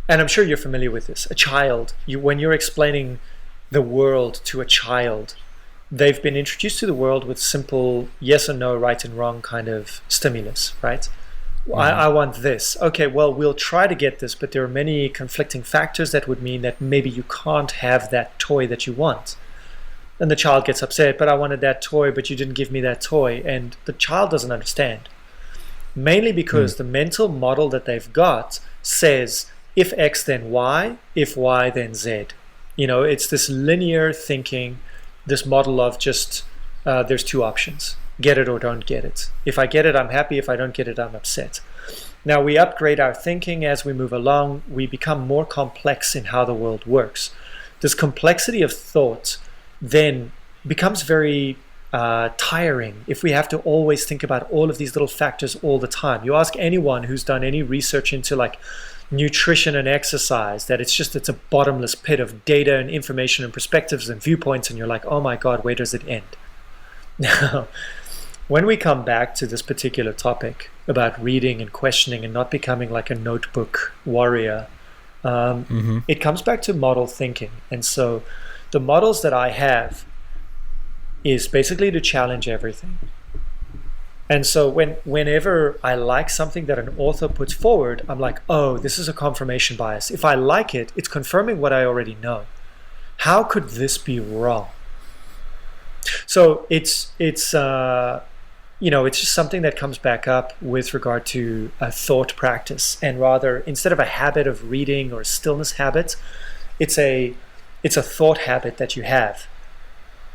and I'm sure you're familiar with this, a child, when you're explaining the world to a child, they've been introduced to the world with simple yes or no, right and wrong kind of stimulus, right? I want this. Okay, well, we'll try to get this, but there are many conflicting factors that would mean that maybe you can't have that toy that you want. And the child gets upset, but I wanted that toy, but you didn't give me that toy. And the child doesn't understand. Mainly because the mental model that they've got says, if X, then Y, if Y, then Z. It's this linear thinking, this model of just, there's two options. Get it or don't get it. If I get it, I'm happy. If I don't get it, I'm upset. Now, we upgrade our thinking as we move along. We become more complex in how the world works. This complexity of thought then becomes very tiring if we have to always think about all of these little factors all the time. You ask anyone who's done any research into like nutrition and exercise, that it's a bottomless pit of data and information and perspectives and viewpoints, and you're like, oh my God, where does it end? Now, when we come back to this particular topic about reading and questioning and not becoming like a notebook warrior, it comes back to model thinking. And so the models that I have is basically to challenge everything. And so whenever I like something that an author puts forward, I'm like, oh, this is a confirmation bias. If I like it, it's confirming what I already know. How could this be wrong? So it's just something that comes back up with regard to a thought practice, and rather, instead of a habit of reading or a stillness habit, it's a thought habit that you have.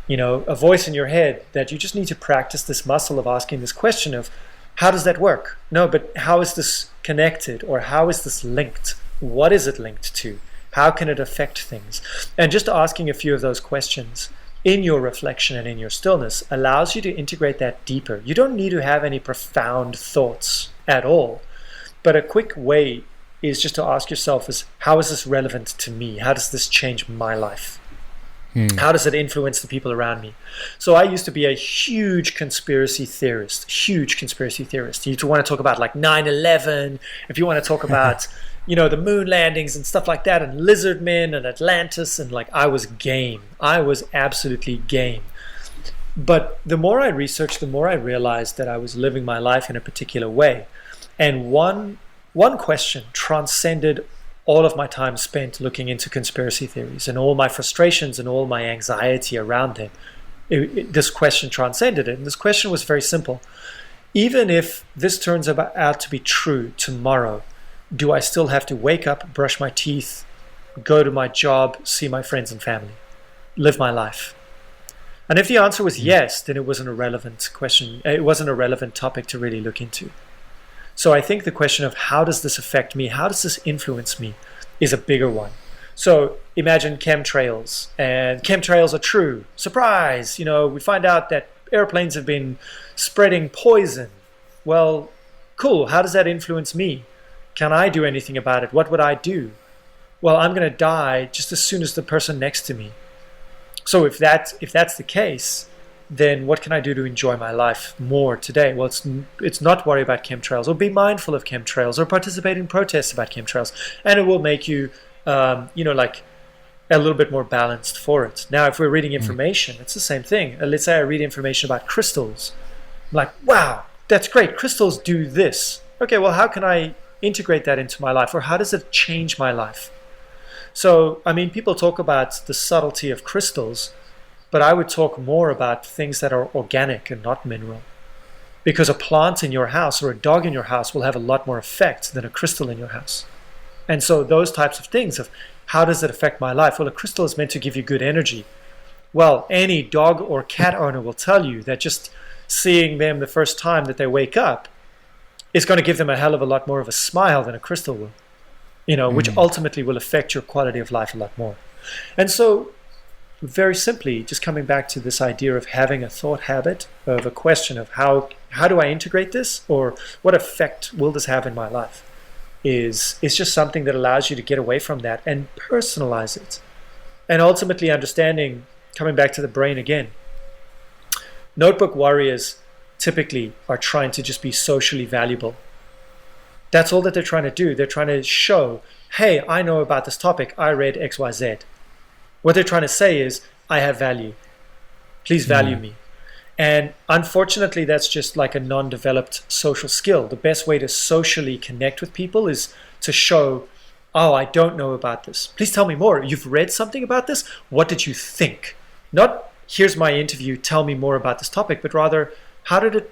A voice in your head that you just need to practice this muscle of asking this question of, how does that work? No, but how is this connected? Or how is this linked? What is it linked to? How can it affect things? And just asking a few of those questions in your reflection and in your stillness allows you to integrate that deeper. You don't need to have any profound thoughts at all. But a quick way is just to ask yourself how is this relevant to me? How does this change my life? How does it influence the people around me? So I used to be a huge conspiracy theorist. If you want to talk about like 9/11, if you want to talk about the moon landings and stuff like that, and lizard men and Atlantis, and like I was game. I was absolutely game. But the more I researched, the more I realized that I was living my life in a particular way. And one question transcended all of my time spent looking into conspiracy theories and all my frustrations and all my anxiety around them. This question transcended it. And this question was very simple. Even if this turns out to be true tomorrow, do I still have to wake up, brush my teeth, go to my job, see my friends and family, live my life? And if the answer was yes, then it was an irrelevant question. It wasn't a relevant topic to really look into. So I think the question of how does this affect me, how does this influence me, is a bigger one. So imagine chemtrails, and chemtrails are true. Surprise! We find out that airplanes have been spreading poison. Well, cool. How does that influence me? Can I do anything about it? What would I do? Well, I'm going to die just as soon as the person next to me. So if that's the case, then what can I do to enjoy my life more today? Well, it's not worry about chemtrails, or be mindful of chemtrails, or participate in protests about chemtrails, and it will make you, like a little bit more balanced for it. Now, if we're reading information, it's the same thing. Let's say I read information about crystals. I'm like, wow, that's great. Crystals do this. Okay, well, how can I integrate that into my life, or how does it change my life? So, people talk about the subtlety of crystals, but I would talk more about things that are organic and not mineral. Because a plant in your house or a dog in your house will have a lot more effect than a crystal in your house. And so those types of things of how does it affect my life? Well, a crystal is meant to give you good energy. Well, any dog or cat owner will tell you that just seeing them the first time that they wake up is going to give them a hell of a lot more of a smile than a crystal will. Which ultimately will affect your quality of life a lot more. And so, very simply, just coming back to this idea of having a thought habit, of a question of how do I integrate this, or what effect will this have in my life, is just something that allows you to get away from that and personalize it. And ultimately understanding, coming back to the brain again, notebook warriors typically are trying to just be socially valuable. That's all that they're trying to do. They're trying to show, hey, I know about this topic. I read XYZ. What they're trying to say is, I have value. Please value me. And unfortunately, that's just like a non-developed social skill. The best way to socially connect with people is to show, oh, I don't know about this. Please tell me more. You've read something about this? What did you think? Not, here's my interview, tell me more about this topic, but rather, how did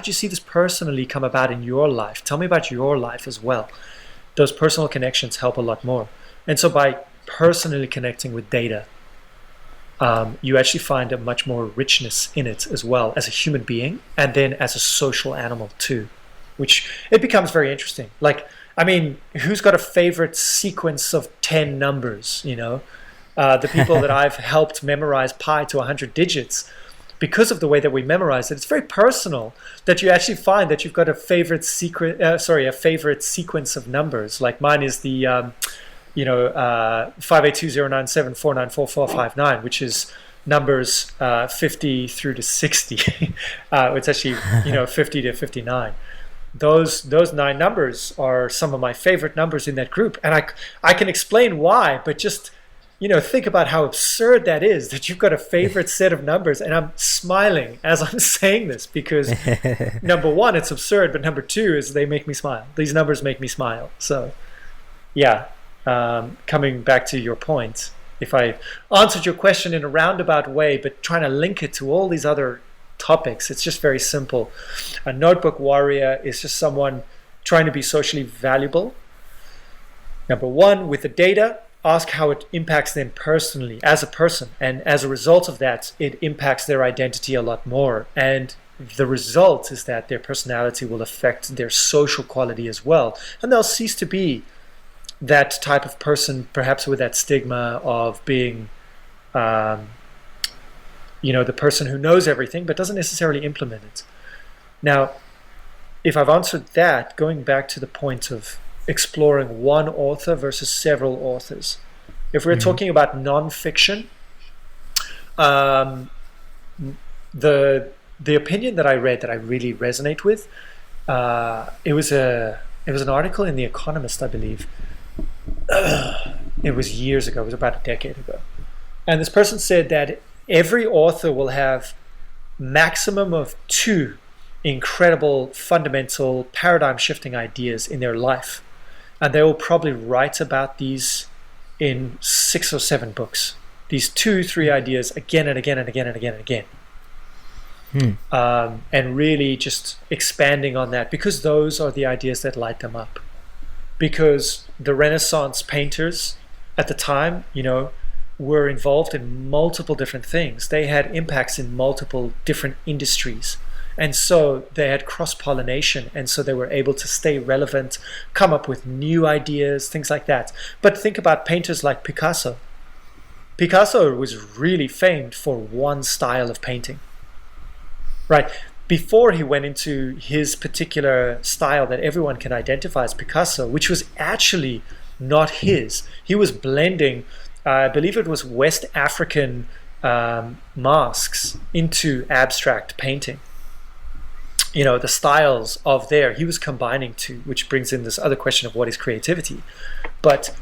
you see this personally come about in your life? Tell me about your life as well. Those personal connections help a lot more. And so by personally connecting with data, you actually find a much more richness in it as well as a human being, and then as a social animal too, which it becomes very interesting. Like, who's got a favorite sequence of 10 numbers, the people that I've helped memorize pi to 100 digits, because of the way that we memorize it, it's very personal that you actually find that you've got a favorite sequence of numbers. Like mine is the 5820974944459, which is numbers 50 through to 60. It's actually 50 to 59. Those 9 numbers are some of my favorite numbers in that group, and I can explain why, but just think about how absurd that is, that you've got a favorite set of numbers. And I'm smiling as I'm saying this because number one, it's absurd, but number two is they make me smile. These numbers make me smile. So yeah, coming back to your point, if I answered your question in a roundabout way, but trying to link it to all these other topics, it's just very simple. A notebook warrior is just someone trying to be socially valuable. Number one, with the data, ask how it impacts them personally as a person, and as a result of that, it impacts their identity a lot more, and the result is that their personality will affect their social quality as well, and they'll cease to be that type of person, perhaps with that stigma of being the person who knows everything but doesn't necessarily implement it. Now, if I've answered that, going back to the point of exploring one author versus several authors. If we're talking about nonfiction, the opinion that I read that I really resonate with, it was a it was an article in The Economist, I believe. It was years ago. It was about a decade ago. And this person said that every author will have maximum of 2 incredible, fundamental, paradigm-shifting ideas in their life. And they will probably write about these in 6 or 7 books. These 2, 3 ideas again and again and again and again and again. And really just expanding on that, because those are the ideas that light them up. Because the Renaissance painters at the time, were involved in multiple different things. They had impacts in multiple different industries. And so they had cross-pollination, and so they were able to stay relevant, come up with new ideas, things like that. But think about painters like Picasso. Picasso was really famed for one style of painting, right? Before he went into his particular style that everyone can identify as Picasso, which was actually not his. He was blending, I believe it was West African masks into abstract painting. The styles of there, he was combining two, which brings in this other question of what is creativity. But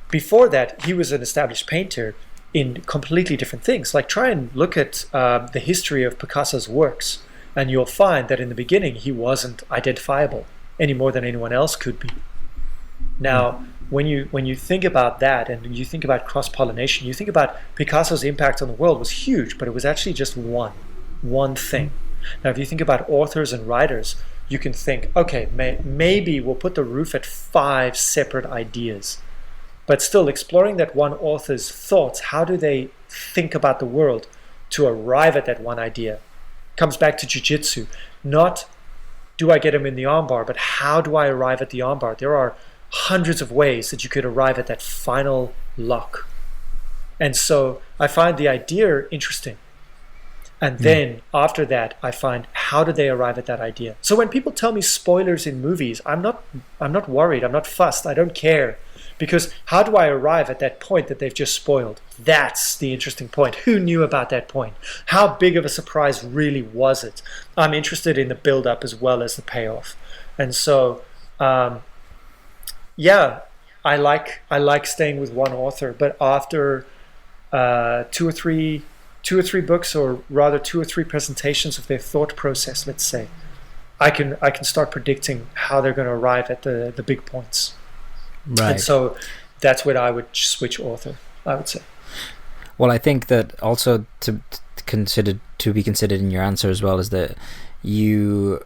before that, he was an established painter in completely different things. Like, try and look at the history of Picasso's works, and you'll find that in the beginning, he wasn't identifiable any more than anyone else could be. Now, when you think about that, and you think about cross-pollination, you think about Picasso's impact on the world was huge, but it was actually just one thing. Now, if you think about authors and writers, you can think, okay, maybe we'll put the roof at 5 separate ideas. But still, exploring that one author's thoughts, how do they think about the world to arrive at that one idea? Comes back to JiuJitsu. Not, do I get him in the armbar, but how do I arrive at the armbar? There are hundreds of ways that you could arrive at that final lock. And so I find the idea interesting. And then after that, I find, how do they arrive at that idea? So when people tell me spoilers in movies, I'm not worried. I'm not fussed. I don't care. Because how do I arrive at that point that they've just spoiled? That's the interesting point. Who knew about that point? How big of a surprise really was it? I'm interested in the build-up as well as the payoff. And so, yeah, I like staying with one author. But after 2 or 3 books, or rather 2 or 3 presentations of their thought process, let's say, I can start predicting how they're going to arrive at the big points. Right. And so that's when I would switch author, I would say. Well, I think that also to be considered in your answer as well is that you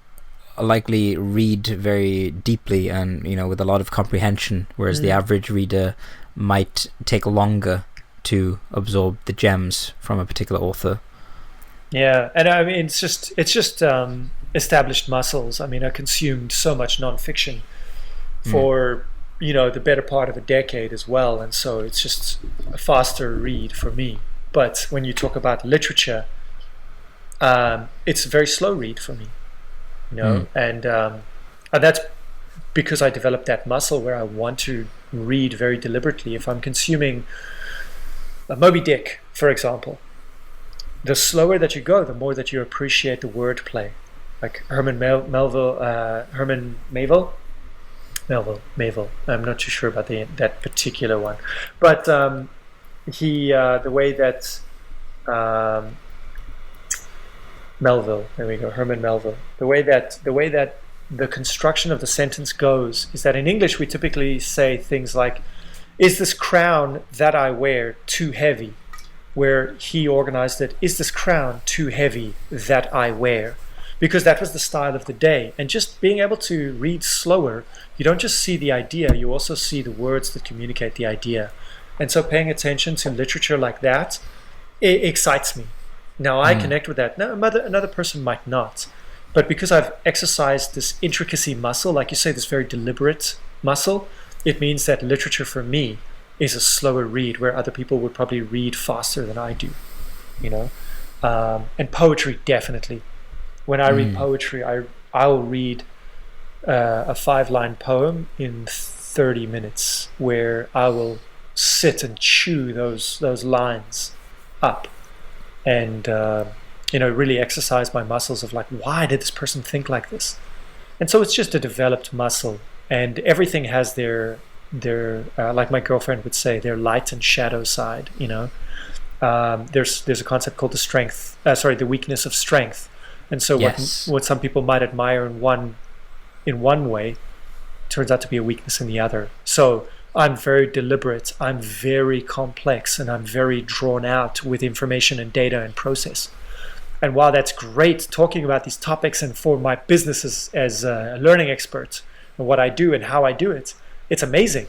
likely read very deeply and with a lot of comprehension, whereas the average reader might take longer to absorb the gems from a particular author. Yeah, and I mean it's just established muscles. I mean, I consumed so much nonfiction for the better part of a decade as well, and so it's just a faster read for me. But when you talk about literature, it's a very slow read for me, and that's because I developed that muscle where I want to read very deliberately. If I'm consuming Moby Dick, for example, the slower that you go, the more that you appreciate the wordplay. Like Herman Melville. I'm not too sure about that particular one, but the way that Melville. There we go, Herman Melville. The way that the construction of the sentence goes is that in English we typically say things like, "Is this crown that I wear too heavy?" Where he organized it, "Is this crown too heavy that I wear?" Because that was the style of the day. And just being able to read slower, you don't just see the idea, you also see the words that communicate the idea. And so paying attention to literature like that, it excites me. Now I connect with that. Now another person might not. But because I've exercised this intricacy muscle, like you say, this very deliberate muscle, it means that literature for me is a slower read, where other people would probably read faster than I do, and poetry, definitely. When I read poetry, I'll read a 5-line poem in 30 minutes, where I will sit and chew those lines up, and really exercise my muscles of like, why did this person think like this? And so it's just a developed muscle and everything has their like my girlfriend would say, their light and shadow side. There's a concept called the weakness of strength, and so Yes. what some people might admire in one way turns out to be a weakness in the other. So I'm very deliberate, I'm very complex, and I'm very drawn out with information and data and process. And while that's great talking about these topics and for my business as a learning expert and what I do and how I do it, it's amazing.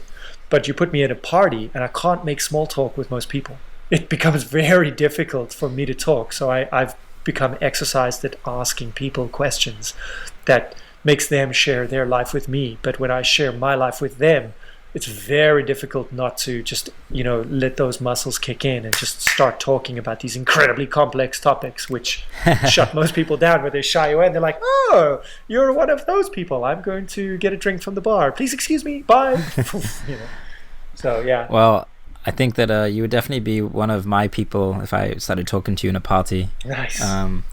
But you put me at a party and I can't make small talk with most people. It becomes very difficult for me to talk. So I've become exercised at asking people questions that makes them share their life with me. But when I share my life with them, it's very difficult not to just, let those muscles kick in and just start talking about these incredibly complex topics, which shut most people down, where they shy away and they're like, oh, you're one of those people. I'm going to get a drink from the bar. Please excuse me. Bye. So, yeah. Well, I think that you would definitely be one of my people if I started talking to you in a party. Nice.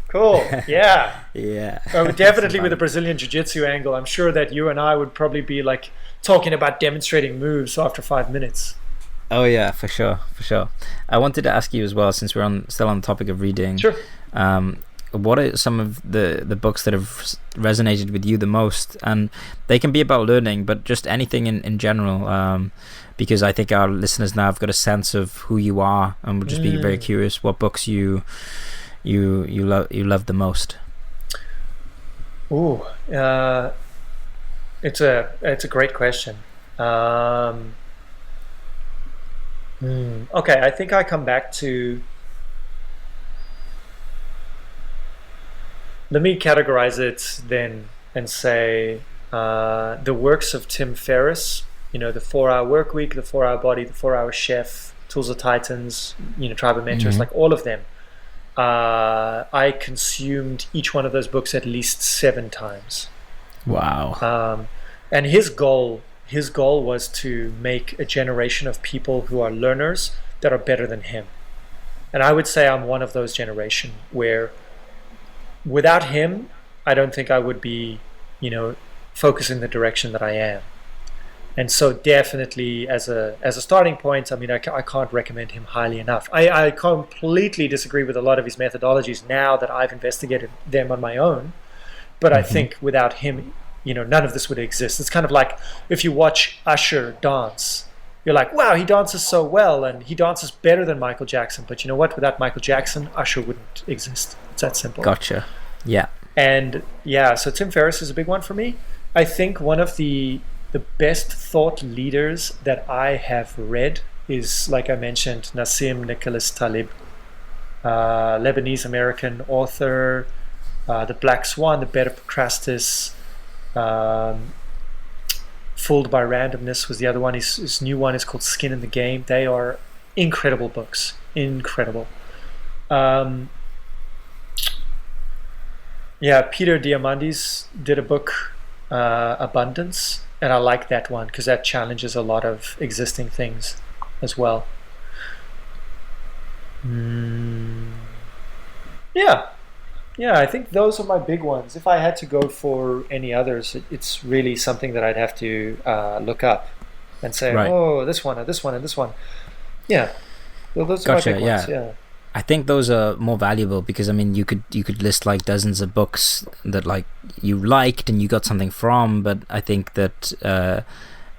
Cool. Yeah. Yeah. Definitely with a Brazilian Jiu-Jitsu angle. I'm sure that you and I would probably be like talking about demonstrating moves after 5 minutes. Oh yeah, for sure. I wanted to ask you as well, since we're still on the topic of reading. Sure. What are some of the books that have resonated with you the most? And they can be about learning, but just anything in general. Because I think our listeners now have got a sense of who you are, and would just be very curious what books you love the most. Ooh, it's a great question. Okay, I think I come back to. Let me categorize it then and say the works of Tim Ferriss. The 4-Hour Work Week, the 4-Hour Body, the 4-Hour Chef, Tools of Titans, Tribe of Mentors, like all of them. I consumed each one of those books at least 7 times. Wow. And his goal was to make a generation of people who are learners that are better than him. And I would say I'm one of those generation where without him, I don't think I would be, focused in the direction that I am. And so definitely as a starting point, I can't recommend him highly enough. I completely disagree with a lot of his methodologies now that I've investigated them on my own. But I think without him, none of this would exist. It's kind of like if you watch Usher dance, you're like, wow, he dances so well and he dances better than Michael Jackson. But you know what? Without Michael Jackson, Usher wouldn't exist. It's that simple. Gotcha. Yeah. And yeah, so Tim Ferriss is a big one for me. I think one of the best thought leaders that I have read is, like I mentioned, Nassim Nicholas Taleb, Lebanese-American author. The Black Swan, The Bed of Procrastus, Fooled by Randomness was the other one. His new one is called Skin in the Game. They are incredible books. Incredible. Peter Diamandis did a book, Abundance, and I like that one because that challenges a lot of existing things as well. Yeah, I think those are my big ones. If I had to go for any others, it's really something that I'd have to look up and say, right. Oh, this one, or this one, and this one. Yeah, well, those are my big ones. Yeah. I think those are more valuable because you could list like dozens of books that like you liked and you got something from, but I think that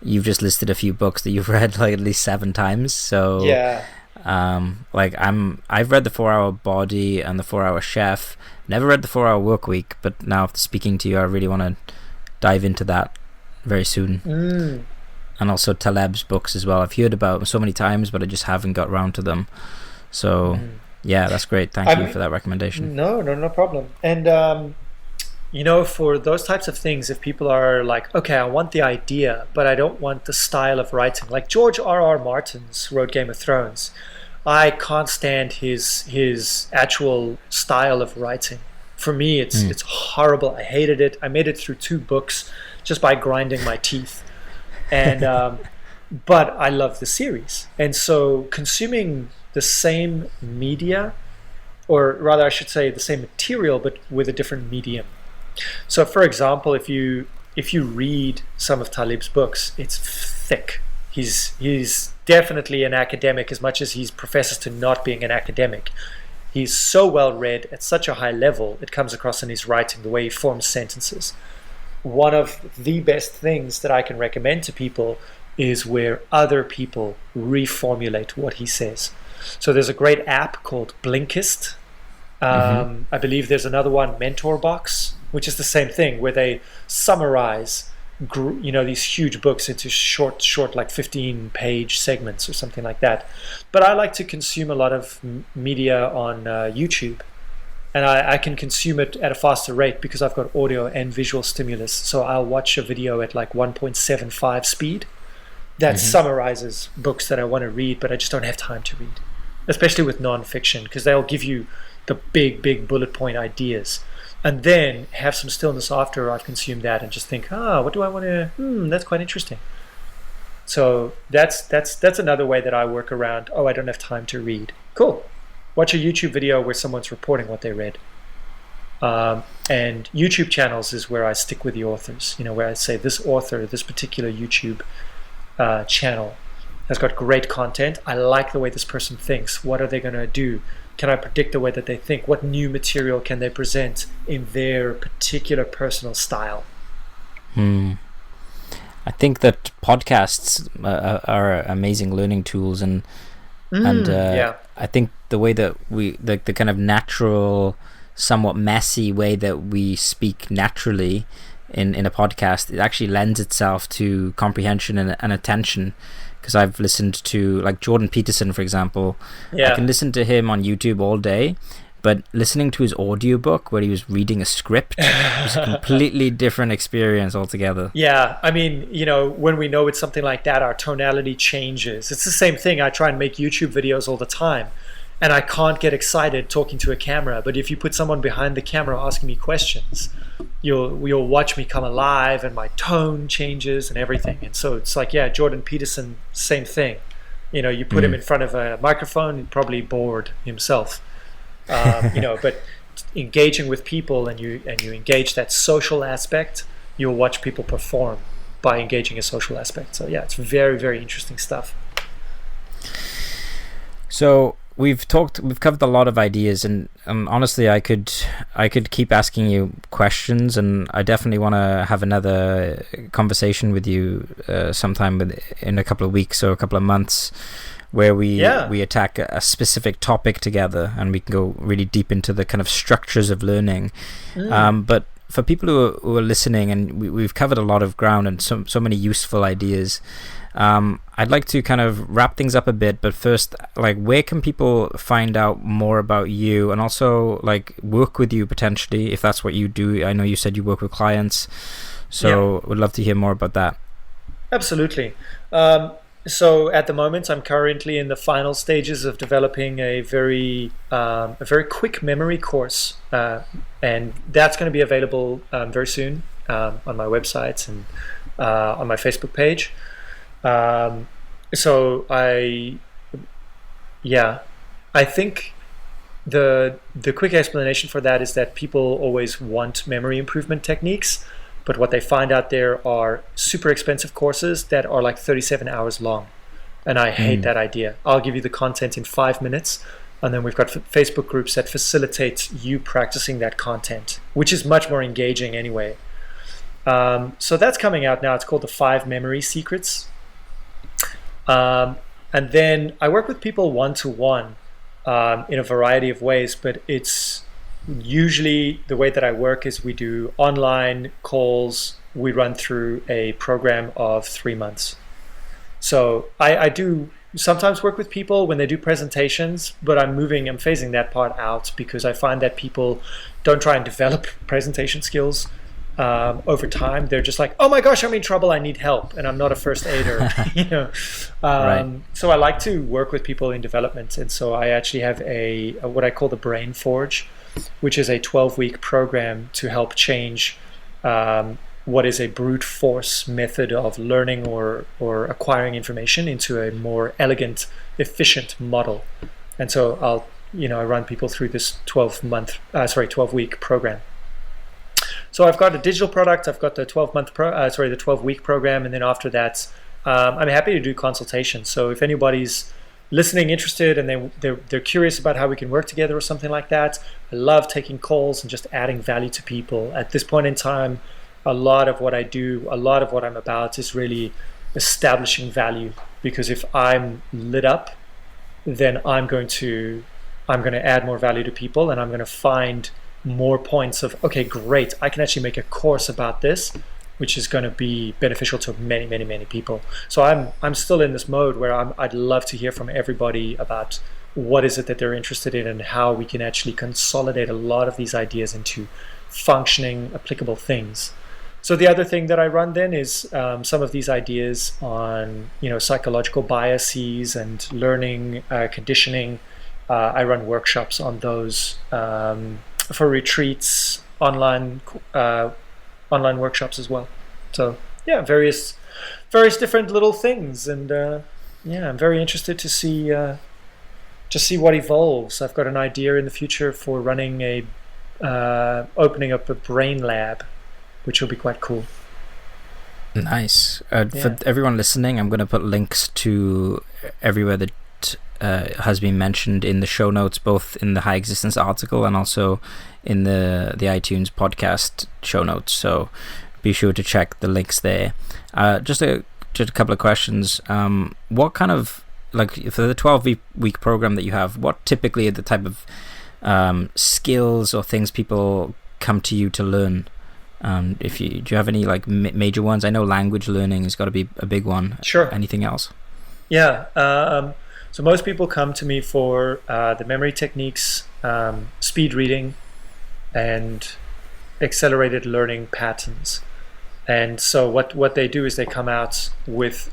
you've just listed a few books that you've read like at least 7 times. So yeah. I've read the 4-Hour Body and the 4-Hour Chef. Never read the 4-Hour Work Week, but now after speaking to you, I really want to dive into that very soon. And also Taleb's books as well. I've heard about them so many times, but I just haven't got around to them. So yeah, that's great. Thank you for that recommendation. No problem. And for those types of things, if people are like, okay, I want the idea, but I don't want the style of writing, like George R.R. Martin's wrote Game of Thrones. I can't stand his actual style of writing. For me, it's horrible. I hated it. I made it through 2 books just by grinding my teeth. And but I love the series. And so consuming the same media, or rather I should say the same material, but with a different medium. So for example, if you if you read some of Talib's books, it's thick. He's definitely an academic as much as he professes to not being an academic. He's so well read at such a high level, it comes across in his writing, the way he forms sentences. One of the best things that I can recommend to people is where other people reformulate what he says. So there's a great app called Blinkist. I believe there's another one, Mentorbox, which is the same thing, where they summarize these huge books into short like 15-page segments or something like that. But I like to consume a lot of media on YouTube, and I can consume it at a faster rate because I've got audio and visual stimulus. So I'll watch a video at like 1.75 speed that summarizes books that I want to read, but I just don't have time to read, especially with nonfiction, because they'll give you the big bullet point ideas, and then have some stillness after I've consumed that and just think, what do I want to, that's quite interesting. So that's another way that I work around, I don't have time to read. Cool. Watch a YouTube video where someone's reporting what they read. And YouTube channels is where I stick with the authors, where I say this author, this particular YouTube channel has got great content. I like the way this person thinks. What are they going to do? Can I predict the way that they think? What new material can they present in their particular personal style? I think that podcasts are amazing learning tools, and I think the way that the kind of natural, somewhat messy way that we speak naturally in a podcast, it actually lends itself to comprehension and attention. Because I've listened to like Jordan Peterson, for example. I can listen to him on YouTube all day, but listening to his audiobook where he was reading a script was a completely different experience altogether. Yeah, I mean, when we know it's something like that, our tonality changes. It's the same thing. I try and make YouTube videos all the time, and I can't get excited talking to a camera. But if you put someone behind the camera asking me questions, you'll watch me come alive, and my tone changes and everything. And so it's like, Jordan Peterson, same thing. You put him in front of a microphone, he'd probably bored himself. But engaging with people, and you engage that social aspect, you'll watch people perform by engaging a social aspect. So it's very, very interesting stuff. So we've covered a lot of ideas, and honestly, I could keep asking you questions, and I definitely want to have another conversation with you sometime in a couple of weeks or a couple of months, where we attack a specific topic together, and we can go really deep into the kind of structures of learning. But for people who are listening, and we've covered a lot of ground and so many useful ideas, I'd like to kind of wrap things up a bit, but first, like, where can people find out more about you, and also like work with you potentially, if that's what you do? I know you said you work with clients, so would love to hear more about that. Absolutely. So at the moment, I'm currently in the final stages of developing a very quick memory course, and that's going to be available very soon on my website and on my Facebook page. So I think the quick explanation for that is that people always want memory improvement techniques, but what they find out there are super expensive courses that are like 37 hours long. And I hate that idea. I'll give you the content in 5 minutes, and then we've got Facebook groups that facilitate you practicing that content, which is much more engaging anyway. So that's coming out now. It's called the 5 Memory Secrets. And then I work with people one-to-one in a variety of ways, but it's usually the way that I work is we do online calls. We run through a program of 3 months. So I do sometimes work with people when they do presentations, but I'm phasing that part out, because I find that people don't try and develop presentation skills over time. They're just like, oh my gosh, I'm in trouble, I need help, and I'm not a first aider. Right. So I like to work with people in development, and so I actually have a what I call the Brain Forge, which is a 12-week program to help change what is a brute force method of learning or acquiring information into a more elegant, efficient model. And so I run people through this 12-week program. So I've got a digital product. I've got the 12-week program, and then after that, I'm happy to do consultations. So if anybody's listening, interested, and they're curious about how we can work together or something like that, I love taking calls and just adding value to people. At this point in time, a lot of what I do, a lot of what I'm about is really establishing value. Because if I'm lit up, then I'm going to add more value to people, and I'm going to find more points of, okay, great, I can actually make a course about this, which is going to be beneficial to many, many, many people. So I'm still in this mode where I'd love to hear from everybody about what is it that they're interested in and how we can actually consolidate a lot of these ideas into functioning, applicable things. So the other thing that I run then is some of these ideas on, psychological biases and learning, conditioning. I run workshops on those for retreats, online workshops as well. So yeah, various different little things, and I'm very interested to see what evolves. I've got an idea in the future for running opening up a brain lab, which will be quite cool. Nice. For everyone listening, I'm going to put links to everywhere that has been mentioned in the show notes, both in the High Existence article and also in the iTunes podcast show notes. So be sure to check the links there. Just a couple of questions. What kind of, like, for the 12-week program that you have, what typically are the type of skills or things people come to you to learn? Do you have any like major ones? I know language learning has got to be a big one. Sure. Anything else? Yeah. So most people come to me for the memory techniques, speed reading, and accelerated learning patterns. And so what they do is they come out with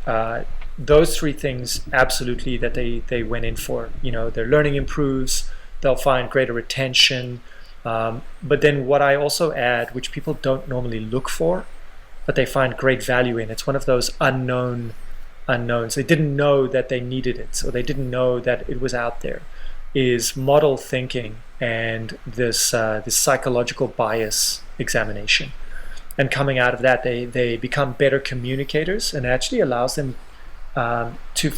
those three things absolutely that they went in for. Their learning improves, they'll find greater retention. But then what I also add, which people don't normally look for, but they find great value in, it's one of those unknowns. They didn't know that they needed it, so they didn't know that it was out there, is model thinking and this psychological bias examination. And coming out of that, they become better communicators, and it actually allows them to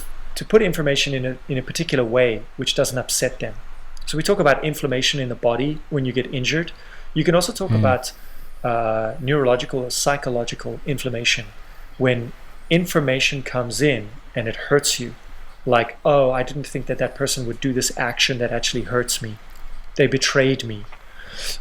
put information in a particular way which doesn't upset them. So we talk about inflammation in the body when you get injured. You can also talk about neurological or psychological inflammation when information comes in and it hurts you. Like, oh, I didn't think that person would do this action that actually hurts me. They betrayed me.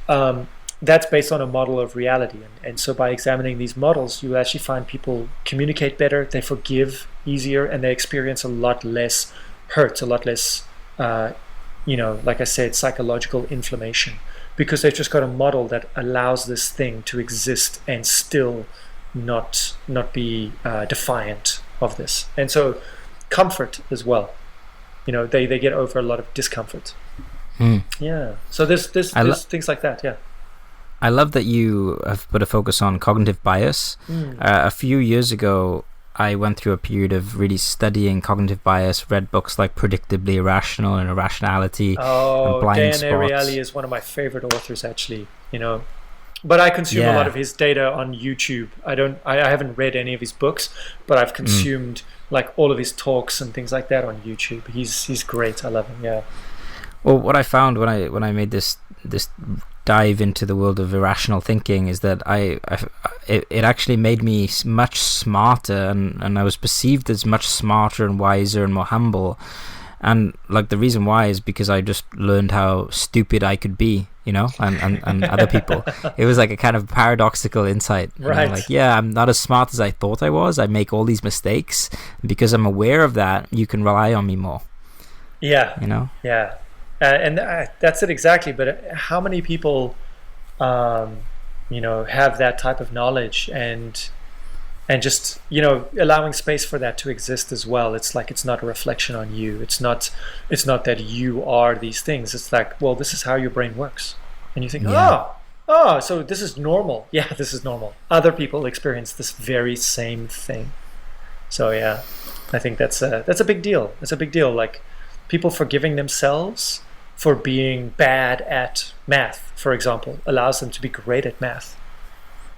That's based on a model of reality. And so by examining these models, you actually find people communicate better, they forgive easier, and they experience a lot less hurt, a lot less, like I said, psychological inflammation, because they've just got a model that allows this thing to exist and still not be defiant of this. And so comfort as well. They get over a lot of discomfort. Yeah. So there's things like that. Yeah. I love that you have put a focus on cognitive bias. A few years ago, I went through a period of really studying cognitive bias, read books like Predictably Irrational and Irrationality and Blind Spots. Dan Ariely is one of my favorite authors, actually, But I consume a lot of his data on YouTube. I haven't read any of his books, but I've consumed like all of his talks and things like that on YouTube. He's great. I love him. Yeah. Well, what I found when I made this dive into the world of irrational thinking is that it actually made me much smarter, and I was perceived as much smarter and wiser and more humble. And like the reason why is because I just learned how stupid I could be, and other people. It was like a kind of paradoxical insight. Right. Like, yeah, I'm not as smart as I thought I was. I make all these mistakes. Because I'm aware of that, you can rely on me more. Yeah. Yeah. And that's it exactly. But how many people, have that type of knowledge and just, allowing space for that to exist as well. It's like, it's not a reflection on you. It's not that you are these things. It's like, well, this is how your brain works. And you think, so this is normal. Yeah, this is normal. Other people experience this very same thing. So yeah, I think that's a big deal. It's a big deal. Like people forgiving themselves for being bad at math, for example, allows them to be great at math.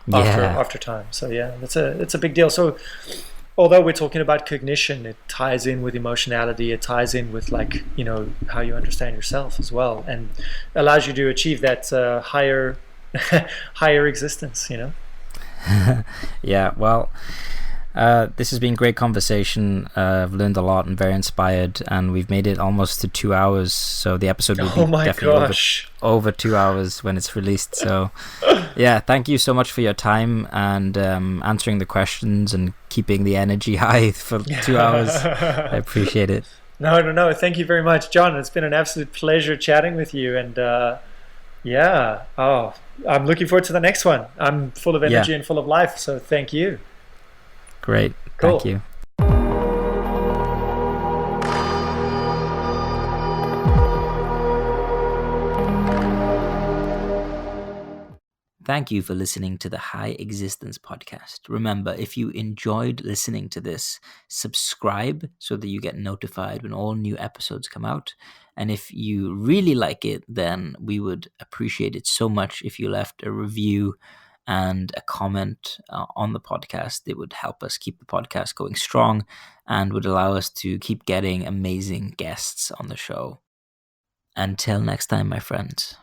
Yeah. after time. So yeah, it's a big deal. So although we're talking about cognition, it ties in with emotionality. It ties in with, like, how you understand yourself as well, and allows you to achieve that higher higher existence. Yeah, well, this has been great conversation. I've learned a lot and very inspired, and we've made it almost to 2 hours. So the episode will Oh be my definitely gosh. over 2 hours when it's released. So yeah, thank you so much for your time and answering the questions and keeping the energy high for 2 hours. I appreciate it. No. Thank you very much, John. It's been an absolute pleasure chatting with you. And yeah, oh, I'm looking forward to the next one. I'm full of Yeah, energy and full of life. So thank you. great. Thank Cool. you. Thank you for listening to the High Existence podcast. Remember, if you enjoyed listening to this, subscribe so that you get notified when all new episodes come out. And if you really like it, then we would appreciate it so much if you left a review and a comment on the podcast. It would help us keep the podcast going strong and would allow us to keep getting amazing guests on the show. Until next time, my friends.